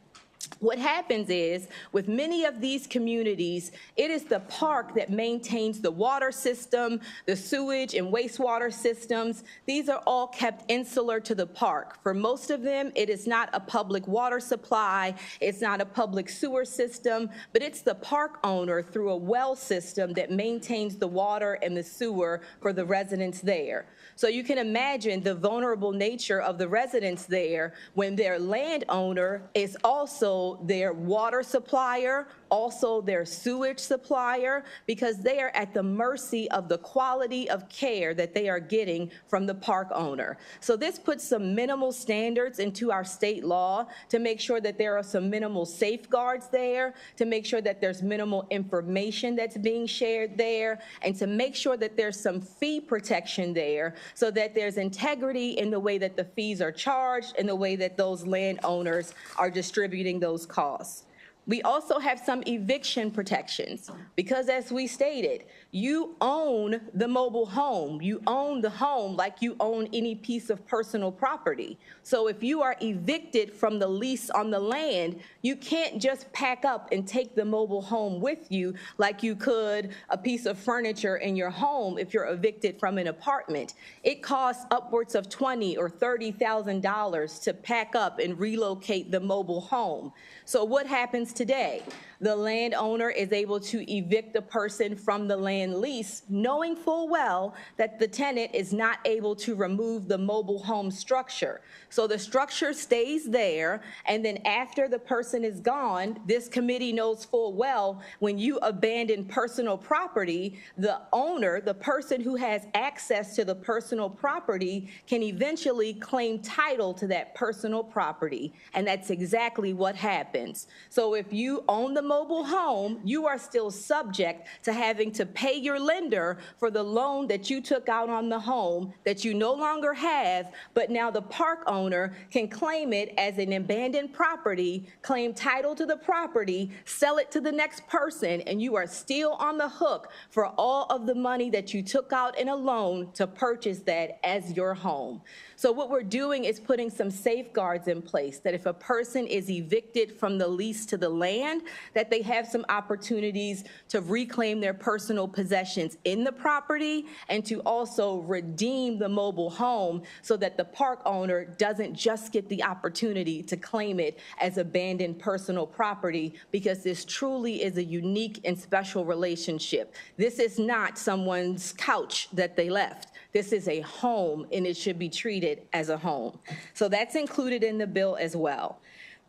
What happens is, with many of these communities, it is the park that maintains the water system, the sewage and wastewater systems. These are all kept insular to the park. For most of them, it is not a public water supply, it's not a public sewer system, but it's the park owner through a well system that maintains the water and the sewer for the residents there. So you can imagine the vulnerable nature of the residents there when their landowner is also their water supplier, also their sewage supplier, because they are at the mercy of the quality of care that they are getting from the park owner. So this puts some minimal standards into our state law to make sure that there are some minimal safeguards there, to make sure that there's minimal information that's being shared there, and to make sure that there's some fee protection there so that there's integrity in the way that the fees are charged and the way that those landowners are distributing those costs. We also have some eviction protections because, as we stated, you own the mobile home. You own the home like you own any piece of personal property. So if you are evicted from the lease on the land, you can't just pack up and take the mobile home with you like you could a piece of furniture in your home if you're evicted from an apartment. It costs upwards of $20,000 or $30,000 to pack up and relocate the mobile home. So what happens today? The landowner is able to evict the person from the land lease, knowing full well that the tenant is not able to remove the mobile home structure. So the structure stays there, and then after the person is gone, this committee knows full well when you abandon personal property, the owner, the person who has access to the personal property, can eventually claim title to that personal property, and that's exactly what happens. So if you own the mobile home, you are still subject to having to pay your lender for the loan that you took out on the home that you no longer have, but now the park owner can claim it as an abandoned property, claim title to the property, sell it to the next person, and you are still on the hook for all of the money that you took out in a loan to purchase that as your home. So what we're doing is putting some safeguards in place that if a person is evicted from the lease to the land, that they have some opportunities to reclaim their personal possessions in the property and to also redeem the mobile home so that the park owner doesn't just get the opportunity to claim it as abandoned personal property, because this truly is a unique and special relationship. This is not someone's couch that they left. This is a home, and it should be treated as a home. So that's included in the bill as well.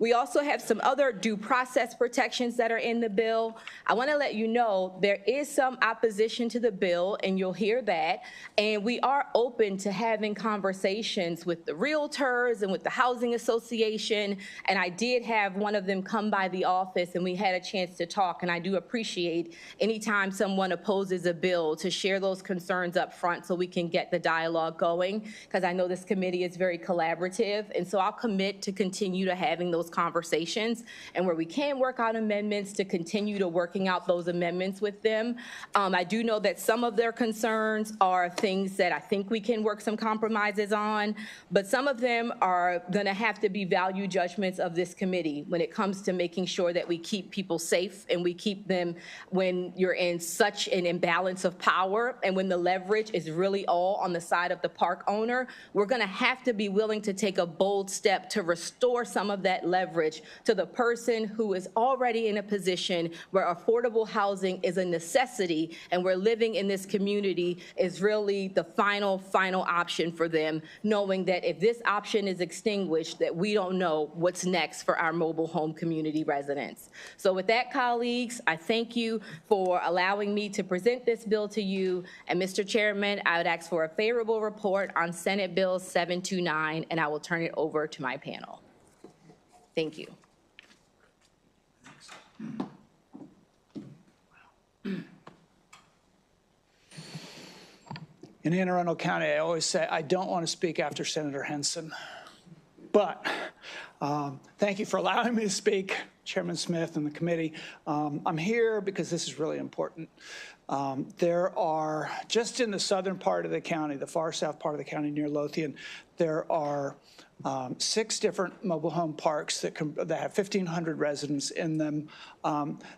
We also have some other due process protections that are in the bill. I want to let you know there is some opposition to the bill, and you'll hear that. And we are open to having conversations with the realtors and with the housing association. And I did have one of them come by the office, and we had a chance to talk. And I do appreciate anytime someone opposes a bill to share those concerns up front so we can get the dialogue going, because I know this committee is very collaborative. And so I'll commit to continue to having those conversations, and where we can work out amendments, to continue to working out those amendments with them. I do know that some of their concerns are things that I think we can work some compromises on, but some of them are going to have to be value judgments of this committee when it comes to making sure that we keep people safe and we keep them when you're in such an imbalance of power and when the leverage is really all on the side of the park owner. We're going to have to be willing to take a bold step to restore some of that leverage to the person who is already in a position where affordable housing is a necessity, and where living in this community is really the final option for them, knowing that if this option is extinguished, that we don't know what's next for our mobile home community residents. So with that, colleagues, I thank you for allowing me to present this bill to you. And Mr. Chairman, I would ask for a favorable report on Senate Bill 729, and I will turn it over to my panel. Thank you. In Anne Arundel County, I always say I don't want to speak after Senator Henson, but thank you for allowing me to speak, Chairman Smith and the committee. I'm here because this is really important. There are, just in the southern part of the county, the far south part of the county near Lothian, there are 6 different mobile home parks that have 1,500 residents in them.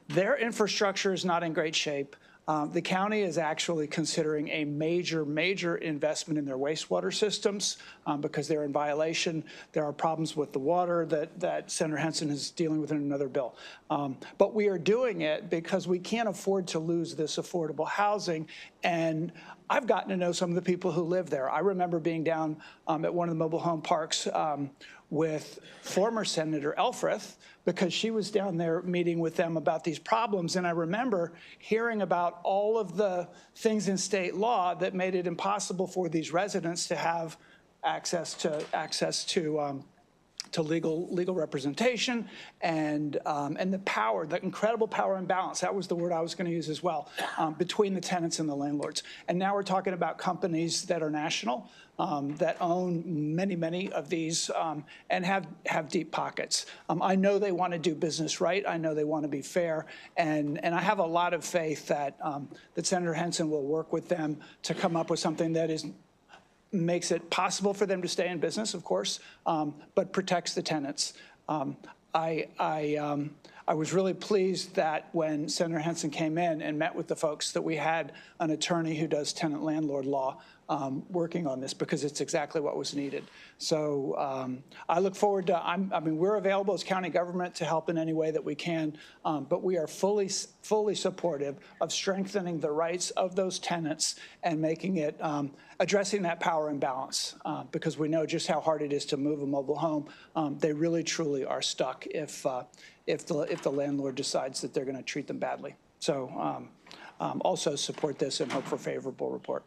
Their infrastructure is not in great shape. The county is actually considering a major investment in their wastewater systems because they're in violation. There are problems with the water that Senator Henson is dealing with in another bill. But we are doing it because we can't afford to lose this affordable housing. And I've gotten to know some of the people who live there. I remember being down at one of the mobile home parks with former Senator Elfreth, because she was down there meeting with them about these problems. And I remember hearing about all of the things in state law that made it impossible for these residents to have access to legal representation and the power, the incredible power imbalance, that was the word I was going to use as well, between the tenants and the landlords. And now we're talking about companies that are national, that own many of these and have deep pockets. I know they want to do business right. I know they want to be fair. And I have a lot of faith that Senator Henson will work with them to come up with something that makes it possible for them to stay in business, of course, but protects the tenants. I was really pleased that when Senator Henson came in and met with the folks, that we had an attorney who does tenant-landlord law working on this, because it's exactly what was needed. So I look forward to, we're available as county government to help in any way that we can, but we are fully supportive of strengthening the rights of those tenants and making it, addressing that power imbalance, because we know just how hard it is to move a mobile home. They really, truly are stuck if the landlord decides that they're going to treat them badly. So also support this and hope for a favorable report.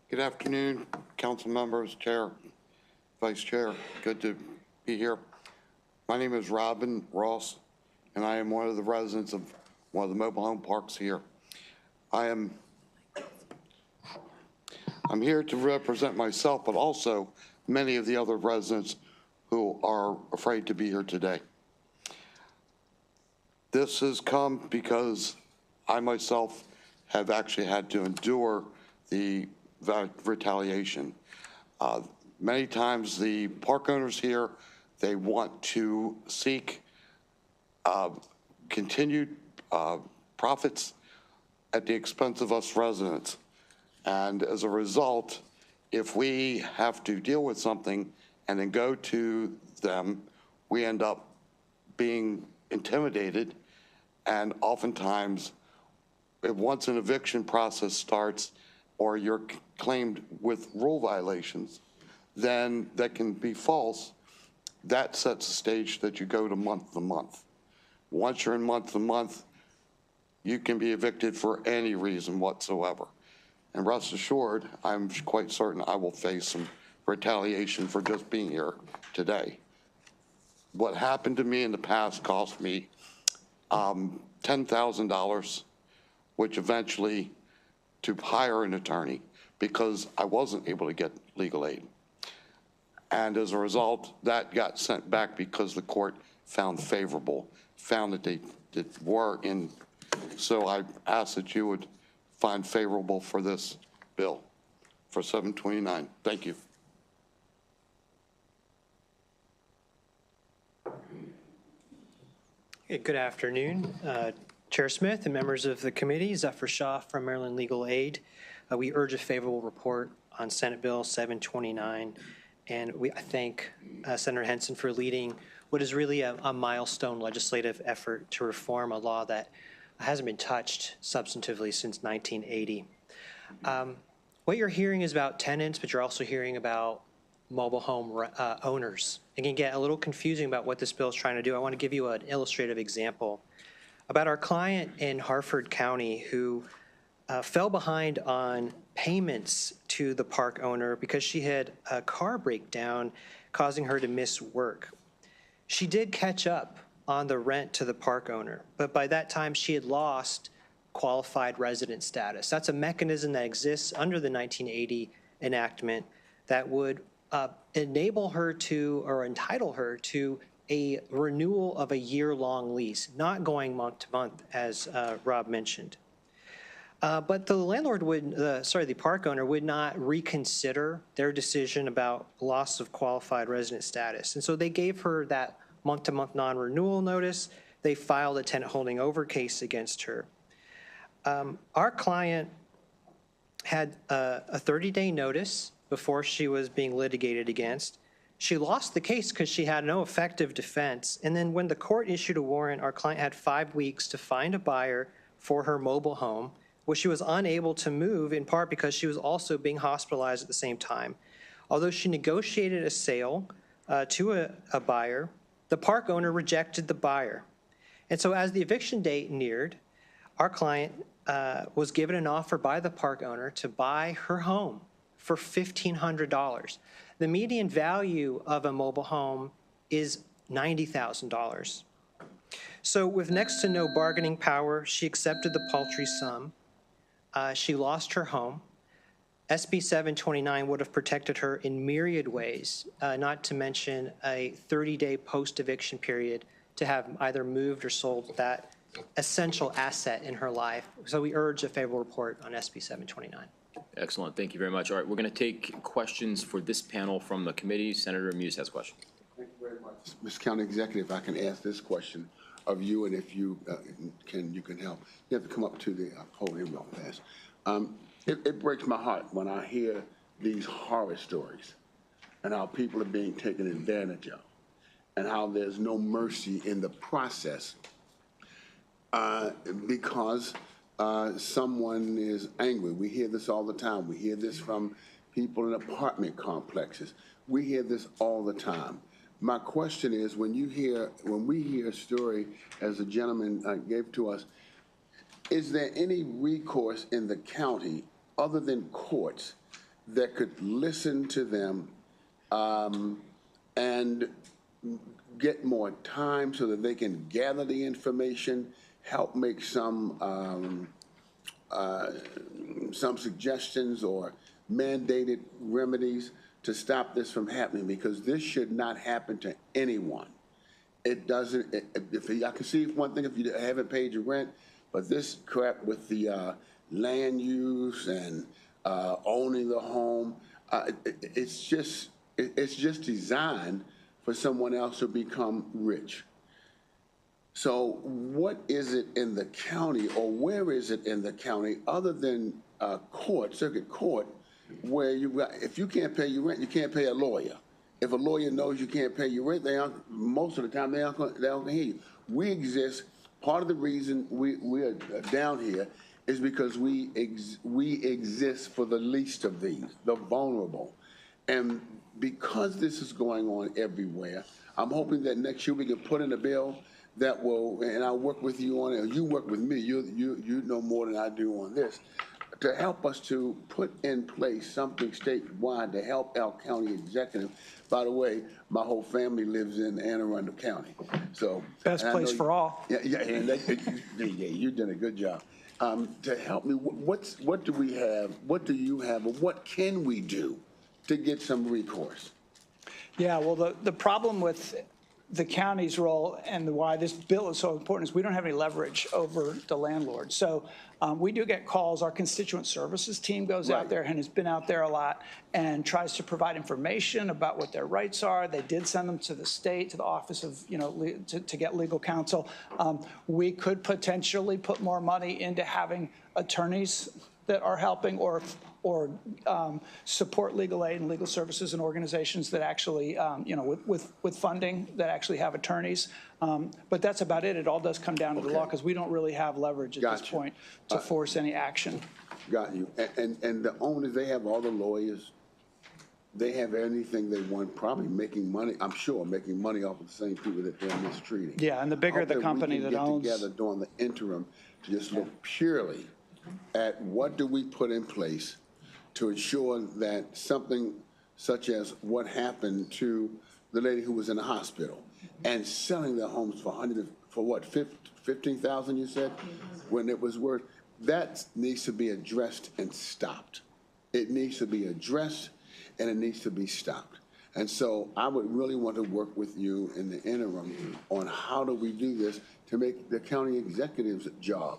Good afternoon, council members, chair, vice chair. Good to be here. My name is Robin Ross, and I am one of the residents of one of the mobile home parks here. I'm here to represent myself, but also many of the other residents who are afraid to be here today. This has come because I myself have actually had to endure the retaliation. Many times the park owners here, they want to seek continued profits at the expense of us residents. And as a result, if we have to deal with something and then go to them, we end up being intimidated. And oftentimes, once an eviction process starts or you're claimed with rule violations, then that can be false. That sets the stage that you go to month. Once you're in month, you can be evicted for any reason whatsoever. And rest assured, I'm quite certain I will face some retaliation for just being here today. What happened to me in the past cost me $10,000, which eventually to hire an attorney because I wasn't able to get legal aid. And as a result, that got sent back because the court found that they were in. So I ask that you would find favorable for this bill for 729. Thank you. Okay, good afternoon, Chair Smith and members of the committee. Zephyr Shah from Maryland Legal Aid. We urge a favorable report on Senate Bill 729, and I thank Senator Henson for leading what is really a milestone legislative effort to reform a law that hasn't been touched substantively since 1980. What you're hearing is about tenants, but you're also hearing about mobile home owners. It can get a little confusing about what this bill is trying to do. I want to give you an illustrative example about our client in Harford County who fell behind on payments to the park owner because she had a car breakdown causing her to miss work. She did catch up on the rent to the park owner, but by that time she had lost qualified resident status. That's a mechanism that exists under the 1980 enactment that would enable her to, or entitle her to, a renewal of a year-long lease, not going month to month, as Rob mentioned. But the landlord the park owner would not reconsider their decision about loss of qualified resident status. And so they gave her that month-to-month non-renewal notice. They filed a tenant holding over case against her. Our client had a 30-day notice before she was being litigated against. She lost the case because she had no effective defense. And then when the court issued a warrant, our client had 5 weeks to find a buyer for her mobile home, which she was unable to move in part because she was also being hospitalized at the same time. Although she negotiated a sale to a buyer, the park owner rejected the buyer. And so as the eviction date neared, our client was given an offer by the park owner to buy her home for $1,500. The median value of a mobile home is $90,000. So with next to no bargaining power, she accepted the paltry sum. She lost her home. SB 729 would have protected her in myriad ways, not to mention a 30-day post-eviction period to have either moved or sold that essential asset in her life. So we urge a favorable report on SB 729. Excellent. Thank you very much. All right, we're going to take questions for this panel from the committee. Senator Muse has a question. Thank you very much. Ms. County Executive, I can ask this question of you, and if you can help. You have to come up to the podium real fast. It breaks my heart when I hear these horror stories and how people are being taken advantage of and how there's no mercy in the process because someone is angry. We hear this all the time. We hear this from people in apartment complexes. We hear this all the time. My question is, when we hear a story as the gentleman gave to us, is there any recourse in the county other than courts that could listen to them and get more time so that they can gather the information, help make some suggestions or mandated remedies to stop this from happening? Because this should not happen to anyone. It doesn't. I can see one thing if you haven't paid your rent, but this crap with the land use and owning the home, It's just designed for someone else to become rich. So what is it in the county, or where is it in the county, other than circuit court, where if you can't pay your rent, you can't pay a lawyer. If a lawyer knows you can't pay your rent, most of the time they aren't going to hear you. We exist. Part of the reason we are down here is because we exist for the least of these, the vulnerable. And because this is going on everywhere, I'm hoping that next year we can put in a bill that will, and I'll work with you on it, or you work with me, you know more than I do on this, to help us to put in place something statewide to help our county executive. By the way, my whole family lives in Anne Arundel County. So best place for all. Yeah, and you've done a good job. To help me, what do we have, what do you have, or what can we do to get some recourse? Yeah, well, the problem with the county's role and why this bill is so important is we don't have any leverage over the landlord. So we do get calls. Our constituent services team goes out there and has been out there a lot and tries to provide information about what their rights are. They did send them to the state, to the Office of, to get legal counsel. We could potentially put more money into having attorneys that are helping or support legal aid and legal services and organizations that actually, with funding that actually have attorneys. But that's about it. It all does come down to the law because we don't really have leverage at this point to force any action. Got you. And the owners, they have all the lawyers. They have anything they want, probably making money, I'm sure, making money off of the same people that they're mistreating. Yeah, and the bigger the company that owns. Get together during the interim to just look purely at what do we put in place to ensure that something such as what happened to the lady who was in the hospital and selling their homes for what, 15,000 you said, when it was worth, that needs to be addressed and stopped. It needs to be addressed and it needs to be stopped. And so I would really want to work with you in the interim on how do we do this to make the county executive's job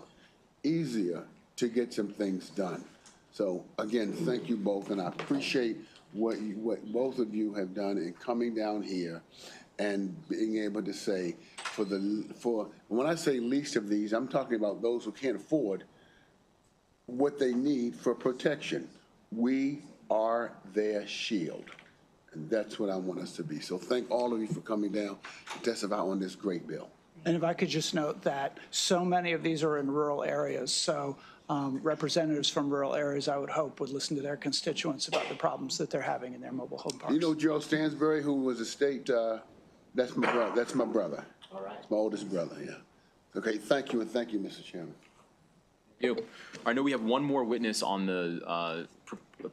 easier to get some things done. So again, thank you both, and I appreciate what both of you have done in coming down here and being able to say when I say least of these, I'm talking about those who can't afford what they need for protection. We are their shield, and that's what I want us to be. So thank all of you for coming down to testify on this great bill. And if I could just note that so many of these are in rural areas, so representatives from rural areas, I would hope, would listen to their constituents about the problems that they're having in their mobile home parks. You know Joe Stansbury, who was a state, that's my brother. That's my brother. All right. My oldest brother, yeah. Okay, thank you, and thank you, Mr. Chairman. Thank you. I know we have one more witness on the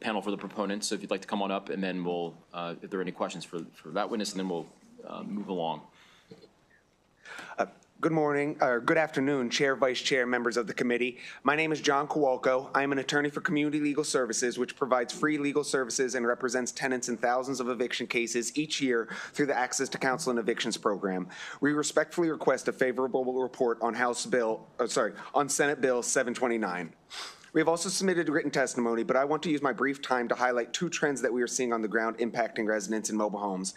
panel for the proponents, so if you'd like to come on up, and then we'll, if there are any questions for that witness, and then we'll move along. Good morning, or good afternoon, Chair, Vice Chair, members of the committee. My name is John Kowalko. I am an attorney for Community Legal Services, which provides free legal services and represents tenants in thousands of eviction cases each year through the Access to Counsel and Evictions program. We respectfully request a favorable report on Senate Bill 729. We have also submitted written testimony, but I want to use my brief time to highlight two trends that we are seeing on the ground impacting residents in mobile homes.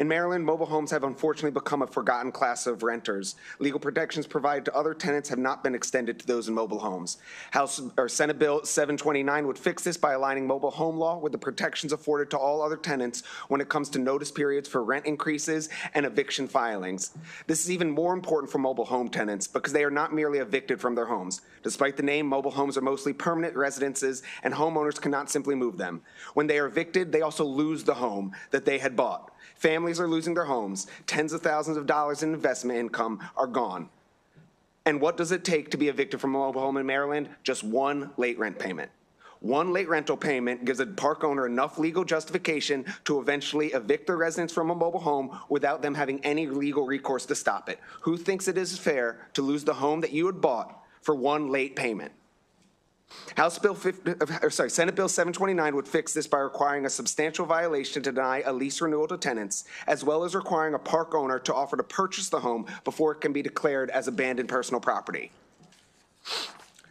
In Maryland, mobile homes have unfortunately become a forgotten class of renters. Legal protections provided to other tenants have not been extended to those in mobile homes. Senate Bill 729 would fix this by aligning mobile home law with the protections afforded to all other tenants when it comes to notice periods for rent increases and eviction filings. This is even more important for mobile home tenants because they are not merely evicted from their homes. Despite the name, mobile homes are mostly permanent residences and homeowners cannot simply move them. When they are evicted, they also lose the home that they had bought. Families are losing their homes. Tens of thousands of dollars in investment income are gone. And what does it take to be evicted from a mobile home in Maryland? Just one late rent payment. One late rental payment gives a park owner enough legal justification to eventually evict their residents from a mobile home without them having any legal recourse to stop it. Who thinks it is fair to lose the home that you had bought for one late payment? Senate Bill 729 would fix this by requiring a substantial violation to deny a lease renewal to tenants, as well as requiring a park owner to offer to purchase the home before it can be declared as abandoned personal property.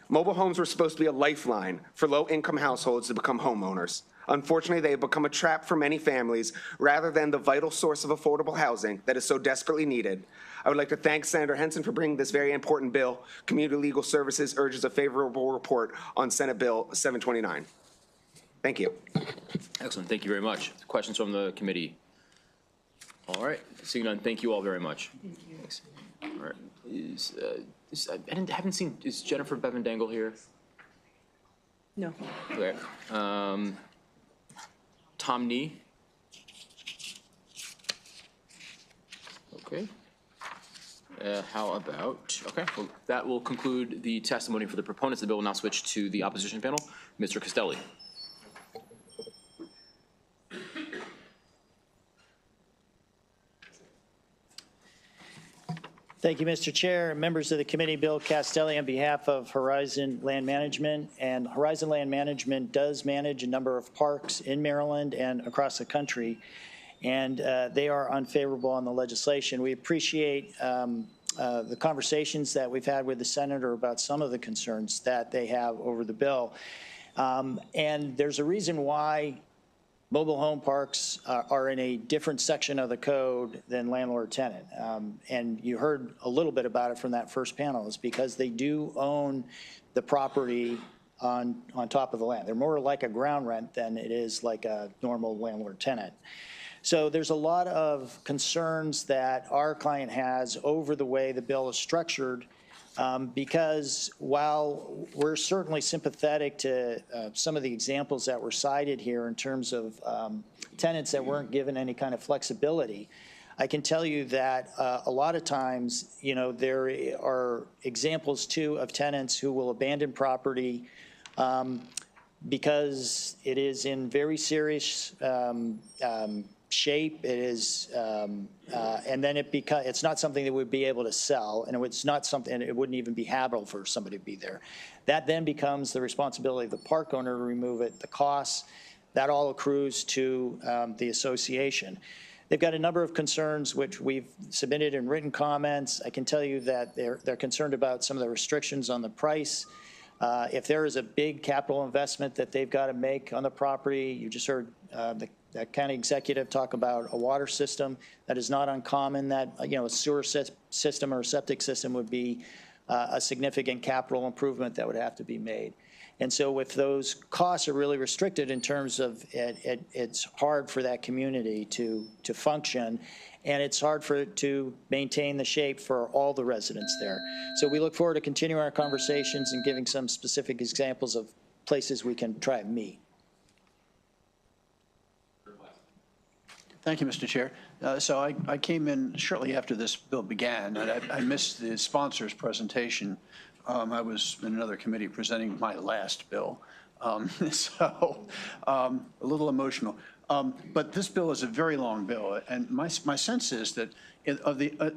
Mobile homes were supposed to be a lifeline for low-income households to become homeowners. Unfortunately, they have become a trap for many families rather than the vital source of affordable housing that is so desperately needed. I would like to thank Senator Henson for bringing this very important bill. Community Legal Services urges a favorable report on Senate Bill 729. Thank you. Excellent. Thank you very much. Questions from the committee? All right. Seeing none, thank you all very much. Thank you. Thanks. All right. I haven't seen, is Jennifer Bevan-Dangle here? No. Okay. Tom Nee? Okay. How about, okay, well, that will conclude the testimony for the proponents of the bill. We'll now switch to the opposition panel. Mr. Castelli. Thank you, Mr. Chair. Members of the committee, Bill Castelli on behalf of Horizon Land Management. And Horizon Land Management does manage a number of parks in Maryland and across the country. And they are unfavorable on the legislation. We appreciate the conversations that we've had with the senator about some of the concerns that they have over the bill. And there's a reason why mobile home parks are in a different section of the code than landlord-tenant. And you heard a little bit about it from that first panel. It's because they do own the property on top of the land. They're more like a ground rent than it is like a normal landlord-tenant. So there's a lot of concerns that our client has over the way the bill is structured, because while we're certainly sympathetic to some of the examples that were cited here in terms of tenants that weren't given any kind of flexibility, I can tell you that a lot of times, you know, there are examples too of tenants who will abandon property because it is in very serious shape. It is, and then it's not something that would be able to sell, and it's not something, it wouldn't even be habitable for somebody to be there. That then becomes the responsibility of the park owner to remove it. The costs, that all accrues to the association. They've got a number of concerns which we've submitted in written comments. I can tell you that they're concerned about some of the restrictions on the price. If there is a big capital investment that they've got to make on the property, you just heard the county executive talk about a water system. That is not uncommon. That, you know, a sewer system or a septic system would be a significant capital improvement that would have to be made. And so if those costs are really restricted in terms of it's hard for that community to function, and it's hard for it to maintain the shape for all the residents there. So we look forward to continuing our conversations and giving some specific examples of places we can try and meet. Thank you, Mr. Chair. So I came in shortly after this bill began, and I missed the sponsor's presentation. I was in another committee presenting my last bill, so a little emotional. But this bill is a very long bill, and my sense is that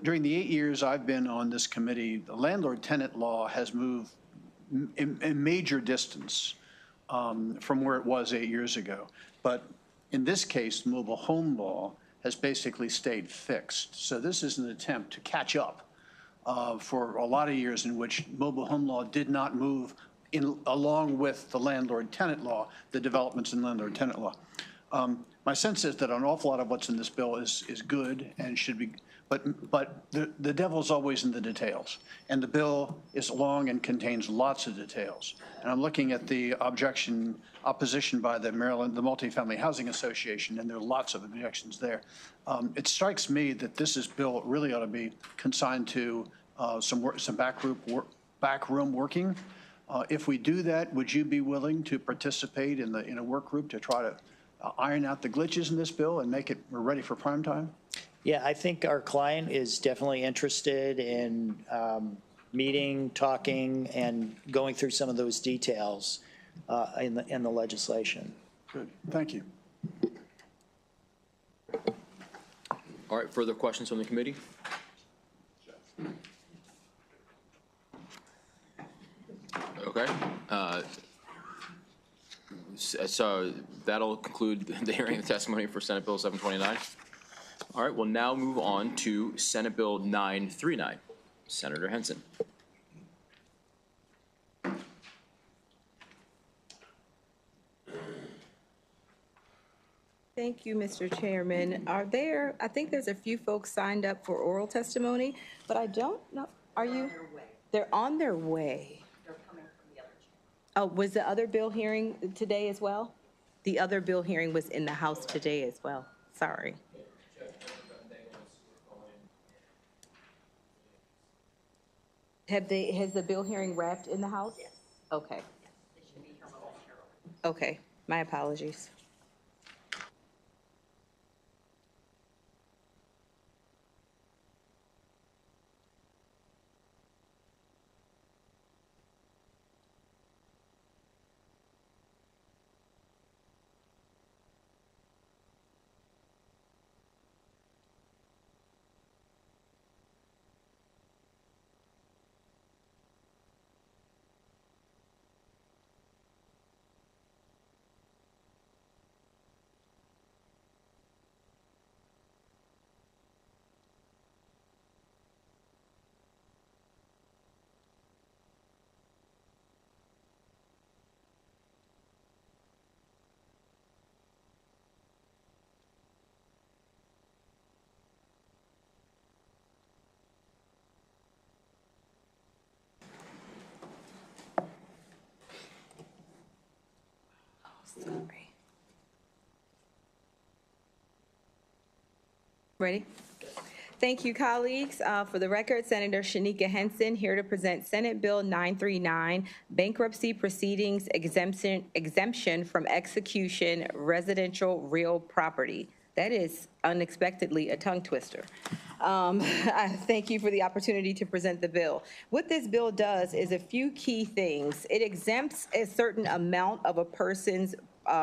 during the 8 years I've been on this committee, the landlord-tenant law has moved a major distance from where it was 8 years ago. But in this case, the mobile home law has basically stayed fixed. So this is an attempt to catch up for a lot of years in which mobile home law did not move along with the landlord-tenant law, the developments in landlord-tenant law. My sense is that an awful lot of what's in this bill is good and should be, but the devil's always in the details. And the bill is long and contains lots of details. And I'm looking at the opposition by the Multifamily Housing Association, and there are lots of objections there. It strikes me that this bill really ought to be consigned to some backroom working. If we do that, would you be willing to participate in a work group to try to iron out the glitches in this bill and make it ready for prime time? Yeah, I think our client is definitely interested in meeting, talking, and going through some of those details in the legislation. Good. Thank you. All right, further questions from the committee? Okay. So that'll conclude the hearing and testimony for Senate Bill 729. All right, we'll now move on to Senate Bill 939. Senator Henson. Thank you, Mr. Chairman. I think there's a few folks signed up for oral testimony, but I don't know, are you? They're on their way. They're coming from the other chamber. Oh, was the other bill hearing today as well? The other bill hearing was in the House today as well. Sorry. Has the bill hearing wrapped in the House? Yes. Okay. Okay, my apologies. Sorry. Ready? Thank you, colleagues. For the record, Senator Shanika Henson here to present Senate Bill 939, Bankruptcy Proceedings Exemption from Execution Residential Real Property. That is unexpectedly a tongue twister. I thank you for the opportunity to present the bill. What this bill does is a few key things. It exempts a certain amount of a person's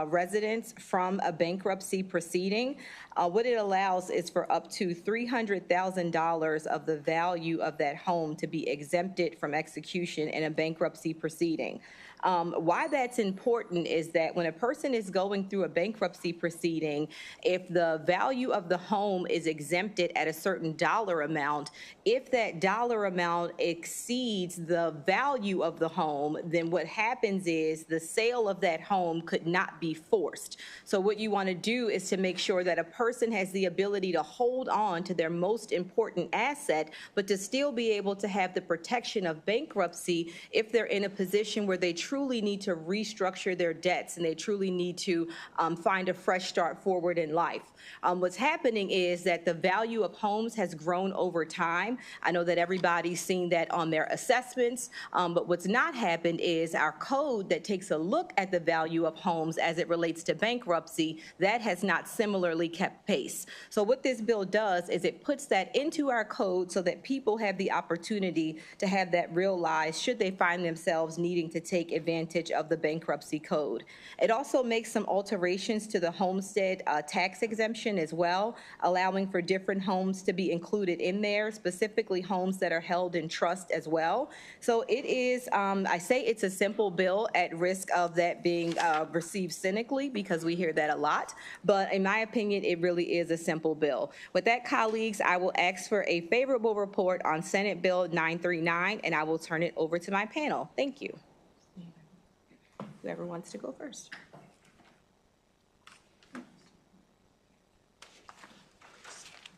residence from a bankruptcy proceeding. What it allows is for up to $300,000 of the value of that home to be exempted from execution in a bankruptcy proceeding. Why that's important is that when a person is going through a bankruptcy proceeding, if the value of the home is exempted at a certain dollar amount, if that dollar amount exceeds the value of the home, then what happens is the sale of that home could not be forced. So what you want to do is to make sure that a person has the ability to hold on to their most important asset, but to still be able to have the protection of bankruptcy if they're in a position where they truly need to restructure their debts and they truly need to find a fresh start forward in life. What's happening is that the value of homes has grown over time. I know that everybody's seen that on their assessments, but what's not happened is our code that takes a look at the value of homes as it relates to bankruptcy, that has not similarly kept pace. So what this bill does is it puts that into our code so that people have the opportunity to have that realized should they find themselves needing to take advantage of the bankruptcy code. It also makes some alterations to the homestead tax exemption as well, allowing for different homes to be included in there, specifically homes that are held in trust as well. So it is, I say it's a simple bill at risk of that being received cynically because we hear that a lot, but in my opinion, it really is a simple bill. With that, colleagues, I will ask for a favorable report on Senate Bill 939, and I will turn it over to my panel. Thank you. Whoever wants to go first.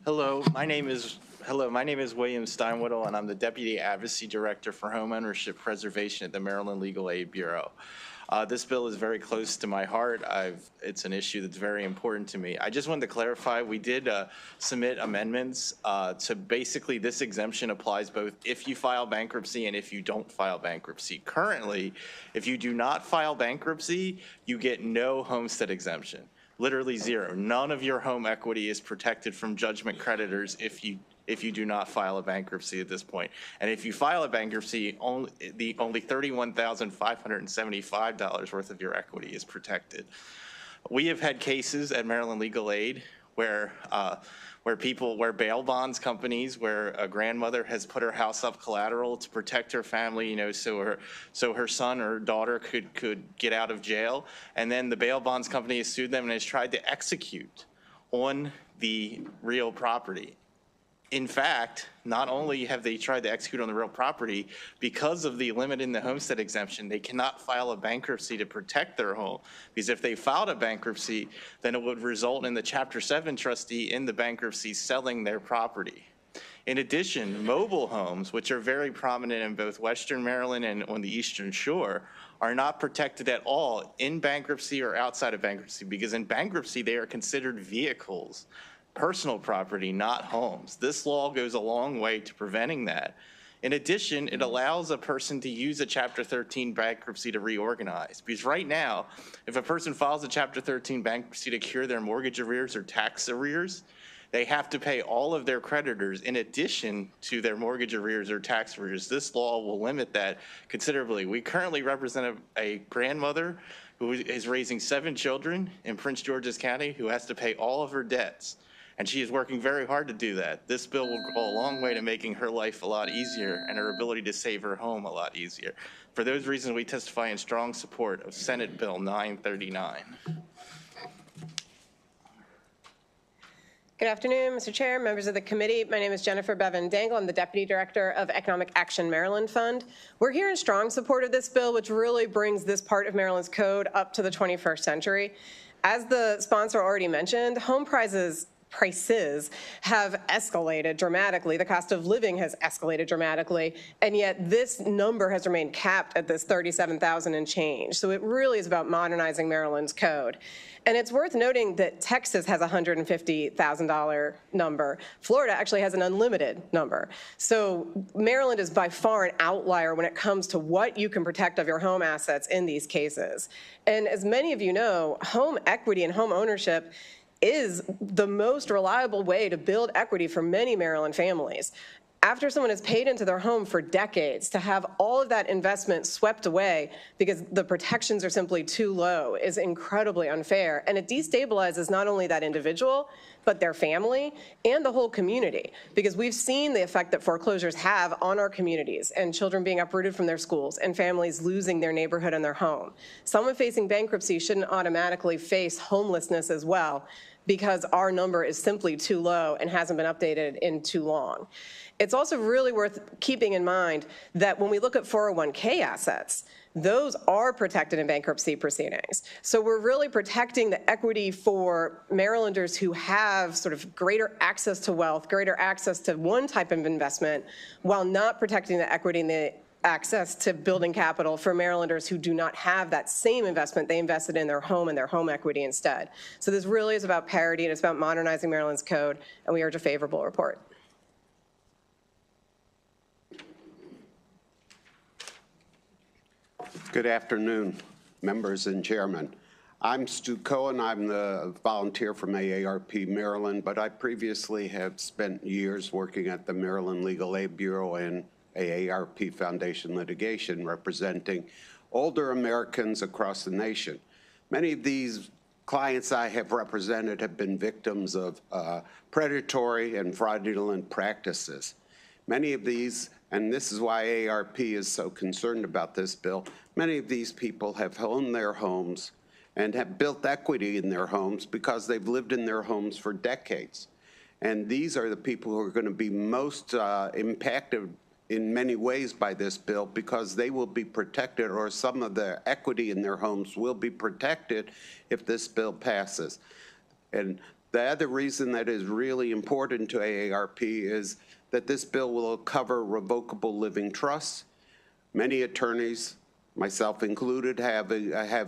Hello, my name is William Steinwhittle, and I'm the Deputy Advocacy Director for Homeownership Preservation at the Maryland Legal Aid Bureau. This bill is very close to my heart. It's an issue that's very important to me. I just wanted to clarify, we did submit amendments to basically this exemption applies both if you file bankruptcy and if you don't file bankruptcy. Currently, if you do not file bankruptcy, you get no homestead exemption. Literally zero. None of your home equity is protected from judgment creditors if you do not file a bankruptcy at this point. And if you file a bankruptcy, only $31,575 worth of your equity is protected. We have had cases at Maryland Legal Aid where bail bonds companies, where a grandmother has put her house up collateral to protect her family, so her son or daughter could get out of jail, and then the bail bonds company has sued them and has tried to execute on the real property. In fact, not only have they tried to execute on the real property, because of the limit in the homestead exemption, they cannot file a bankruptcy to protect their home. Because if they filed a bankruptcy, then it would result in the Chapter 7 trustee in the bankruptcy selling their property. In addition, mobile homes, which are very prominent in both Western Maryland and on the Eastern Shore, are not protected at all in bankruptcy or outside of bankruptcy, because in bankruptcy, they are considered vehicles. Personal property, not homes. This law goes a long way to preventing that. In addition, it allows a person to use a Chapter 13 bankruptcy to reorganize. Because right now, if a person files a Chapter 13 bankruptcy to cure their mortgage arrears or tax arrears, they have to pay all of their creditors in addition to their mortgage arrears or tax arrears. This law will limit that considerably. We currently represent a grandmother who is raising 7 children in Prince George's County who has to pay all of her debts. And she is working very hard to do that. This bill will go a long way to making her life a lot easier and her ability to save her home a lot easier. For those reasons, we testify in strong support of Senate Bill 939. Good afternoon, Mr. Chair, members of the committee. My name is Jennifer Bevan-Dangle. I'm the Deputy Director of Economic Action Maryland Fund. We're here in strong support of this bill, which really brings this part of Maryland's code up to the 21st century. As the sponsor already mentioned, home prices have escalated dramatically. The cost of living has escalated dramatically, and yet this number has remained capped at this $37,000 and change. So it really is about modernizing Maryland's code. And it's worth noting that Texas has a $150,000 number. Florida actually has an unlimited number. So Maryland is by far an outlier when it comes to what you can protect of your home assets in these cases. And as many of you know, home equity and home ownership is the most reliable way to build equity for many Maryland families. After someone has paid into their home for decades, to have all of that investment swept away because the protections are simply too low is incredibly unfair. And it destabilizes not only that individual, but their family and the whole community, because we've seen the effect that foreclosures have on our communities and children being uprooted from their schools and families losing their neighborhood and their home. Someone facing bankruptcy shouldn't automatically face homelessness as well, because our number is simply too low and hasn't been updated in too long. It's also really worth keeping in mind that when we look at 401k assets, those are protected in bankruptcy proceedings. So we're really protecting the equity for Marylanders who have sort of greater access to wealth, greater access to one type of investment, while not protecting the equity and the access to building capital for Marylanders who do not have that same investment. They invested in their home and their home equity instead. So this really is about parity, and it's about modernizing Maryland's code, and we urge a favorable report. Good afternoon, members and chairman. I'm Stu Cohen. I'm the volunteer from AARP Maryland, but I previously have spent years working at the Maryland Legal Aid Bureau and AARP Foundation litigation representing older Americans across the nation. Many of these clients I have represented have been victims of predatory and fraudulent practices. Many of these, and this is why AARP is so concerned about this bill, many of these people have owned their homes and have built equity in their homes because they've lived in their homes for decades. And these are the people who are going to be most impacted in many ways by this bill, because they will be protected, or some of the equity in their homes will be protected if this bill passes. And the other reason that is really important to AARP is that this bill will cover revocable living trusts. Many attorneys, myself included, have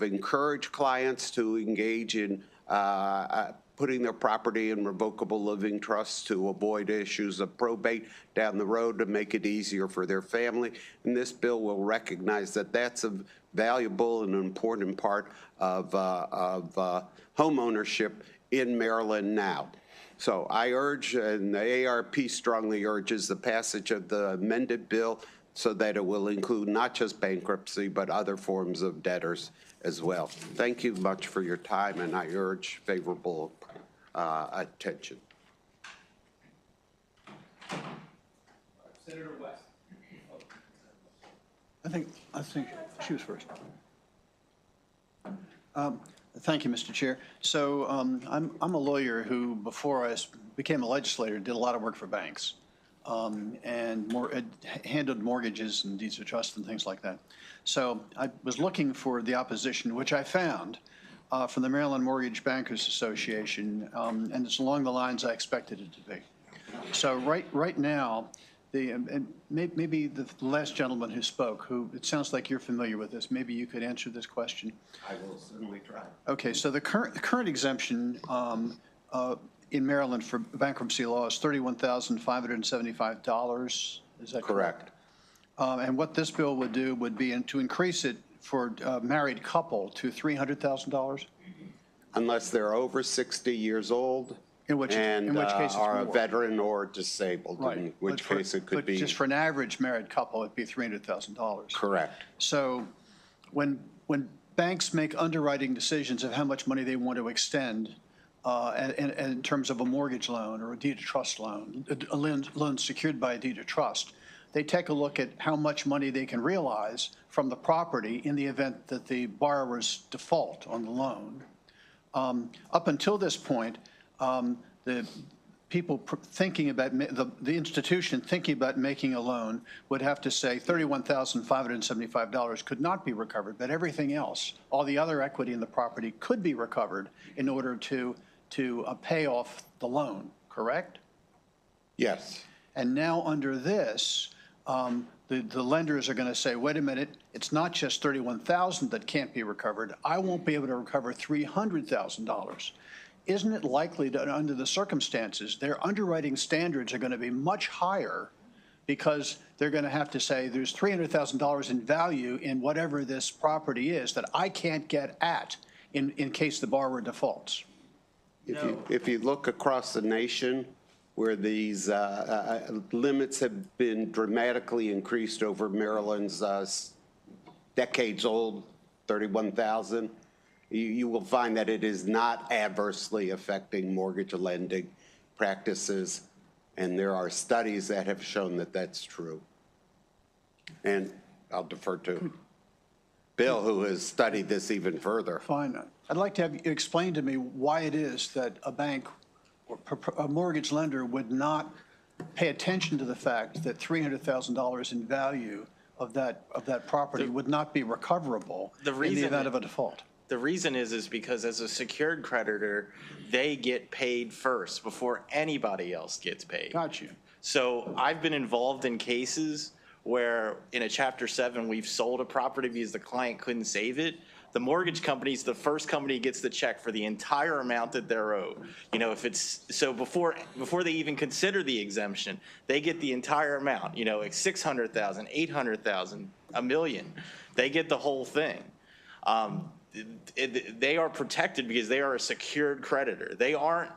encouraged clients to engage in putting their property in revocable living trusts to avoid issues of probate down the road, to make it easier for their family. And this bill will recognize that that's a valuable and important part of home ownership in Maryland now. So I urge, and the AARP strongly urges, the passage of the amended bill so that it will include not just bankruptcy, but other forms of debtors as well. Thank you much for your time, and I urge favorable attention. Senator West. I think she was first. Thank you, Mr. Chair. So I'm a lawyer who, before I became a legislator, did a lot of work for banks, and handled mortgages and deeds of trust and things like that. So I was looking for the opposition, which I found from the Maryland Mortgage Bankers Association, and it's along the lines I expected it to be. So right now, maybe the last gentleman who spoke, who it sounds like you're familiar with this, maybe you could answer this question. I will certainly try. Okay, so the current exemption in Maryland for bankruptcy law is $31,575. Is that correct? And what this bill would do would be to increase it for a married couple to $300,000? Unless they're over 60 years old. In which case it's are a more. veteran or disabled, Right. in which But case it could be. But just for an average married couple, it'd be $300,000. Correct. So when banks make underwriting decisions of how much money they want to extend in terms of a mortgage loan or a deed of trust loan, a loan secured by a deed of trust, they take a look at how much money they can realize from the property in the event that the borrowers default on the loan. Up until this point, the people thinking about, the institution thinking about making a loan would have to say $31,575 could not be recovered, but everything else, all the other equity in the property could be recovered in order to pay off the loan, correct? Yes. And now under this, the lenders are going to say, wait a minute, it's not just $31,000 that can't be recovered. I won't be able to recover $300,000. Isn't it likely that under the circumstances, their underwriting standards are going to be much higher because they're going to have to say there's $300,000 in value in whatever this property is that I can't get at in case the borrower defaults? If you look across the nation, where these limits have been dramatically increased over Maryland's decades-old 31,000, you will find that it is not adversely affecting mortgage lending practices, and there are studies that have shown that that's true. And I'll defer to Bill, who has studied this even further. Fine. I'd like to have you explain to me why it is that a bank or a mortgage lender would not pay attention to the fact that $300,000 in value of that property would not be recoverable in the event of a default. The reason is because as a secured creditor, they get paid first before anybody else gets paid. Got you. So I've been involved in cases where in a Chapter 7, we've sold a property because the client couldn't save it. The mortgage company's the first company gets the check for the entire amount that they're owed. You know, if it's, so before they even consider the exemption, they get the entire amount, you know, like $600,000, $800,000, $1 million. They get the whole thing. They are protected because they are a secured creditor. They aren't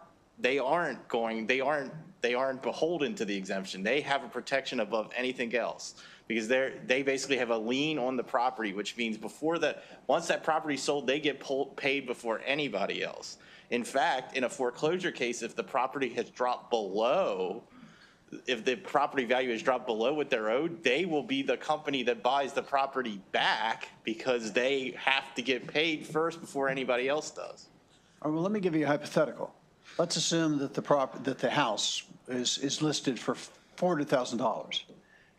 beholden to the exemption. They have a protection above anything else because they basically have a lien on the property, which means once that property is sold, they get paid before anybody else. In fact, in a foreclosure case, if the property has dropped below, if the property value has dropped below what they're owed, they will be the company that buys the property back because they have to get paid first before anybody else does. All right, well, let me give you a hypothetical. Let's assume that the house is listed for $400,000,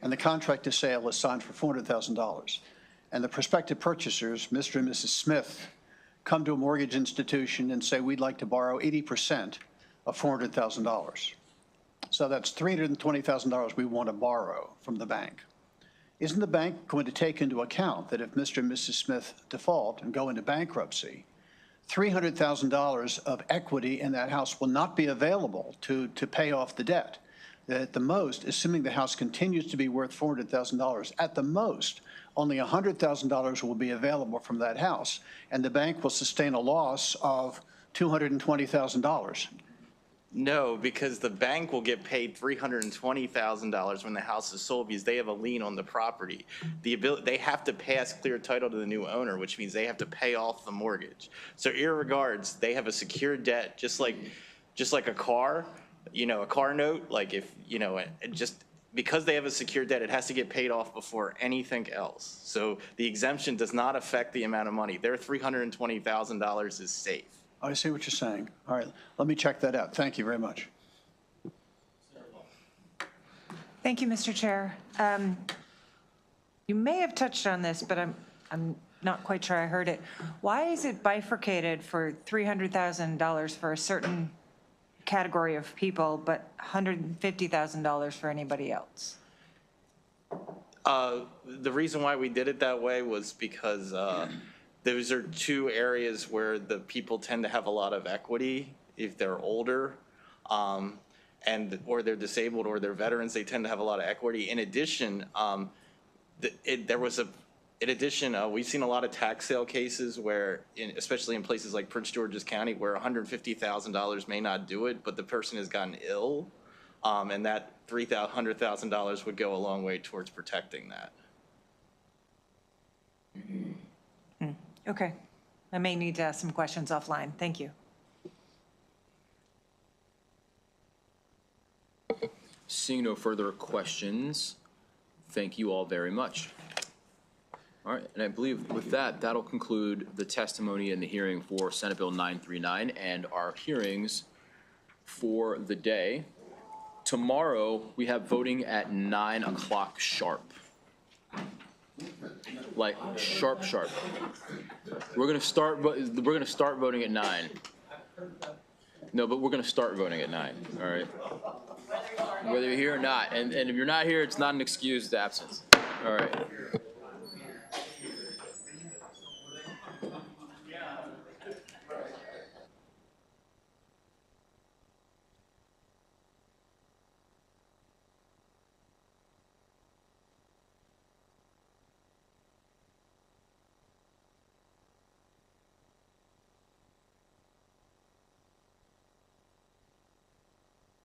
and the contract to sale is signed for $400,000, and the prospective purchasers, Mr. and Mrs. Smith, come to a mortgage institution and say, we'd like to borrow 80% of $400,000. So that's $320,000 we want to borrow from the bank. Isn't the bank going to take into account that if Mr. and Mrs. Smith default and go into bankruptcy, $300,000 of equity in that house will not be available to pay off the debt? That at the most, assuming the house continues to be worth $400,000, at the most, only $100,000 will be available from that house, and the bank will sustain a loss of $220,000. No, because the bank will get paid $320,000 when the house is sold because they have a lien on the property. They have to pass clear title to the new owner, which means they have to pay off the mortgage. So irregards, they have a secured debt, just like a car, you know, a car note. Like if, you know, just because they have a secured debt, it has to get paid off before anything else. So the exemption does not affect the amount of money. Their $320,000 is safe. I see what you're saying. All right, let me check that out. Thank you very much. Thank you, Mr. Chair. You may have touched on this, but I'm not quite sure I heard it. Why is it bifurcated for $300,000 for a certain category of people, but $150,000 for anybody else? The reason why we did it that way was because those are two areas where the people tend to have a lot of equity if they're older, or they're disabled or they're veterans. They tend to have a lot of equity. In addition, we've seen a lot of tax sale cases where, especially in places like Prince George's County, where $150,000 may not do it, but the person has gotten ill, and that $100,000 would go a long way towards protecting that. Okay. I may need to ask some questions offline. Thank you. Seeing no further questions, thank you all very much. All right, and I believe with that, that'll conclude the testimony and the hearing for Senate Bill 939 and our hearings for the day. Tomorrow, we have voting at 9 o'clock sharp. Like sharp. We're gonna start voting at 9. No, but we're gonna start voting at 9. All right. Whether you're here or not, and if you're not here, it's not an excused absence. All right.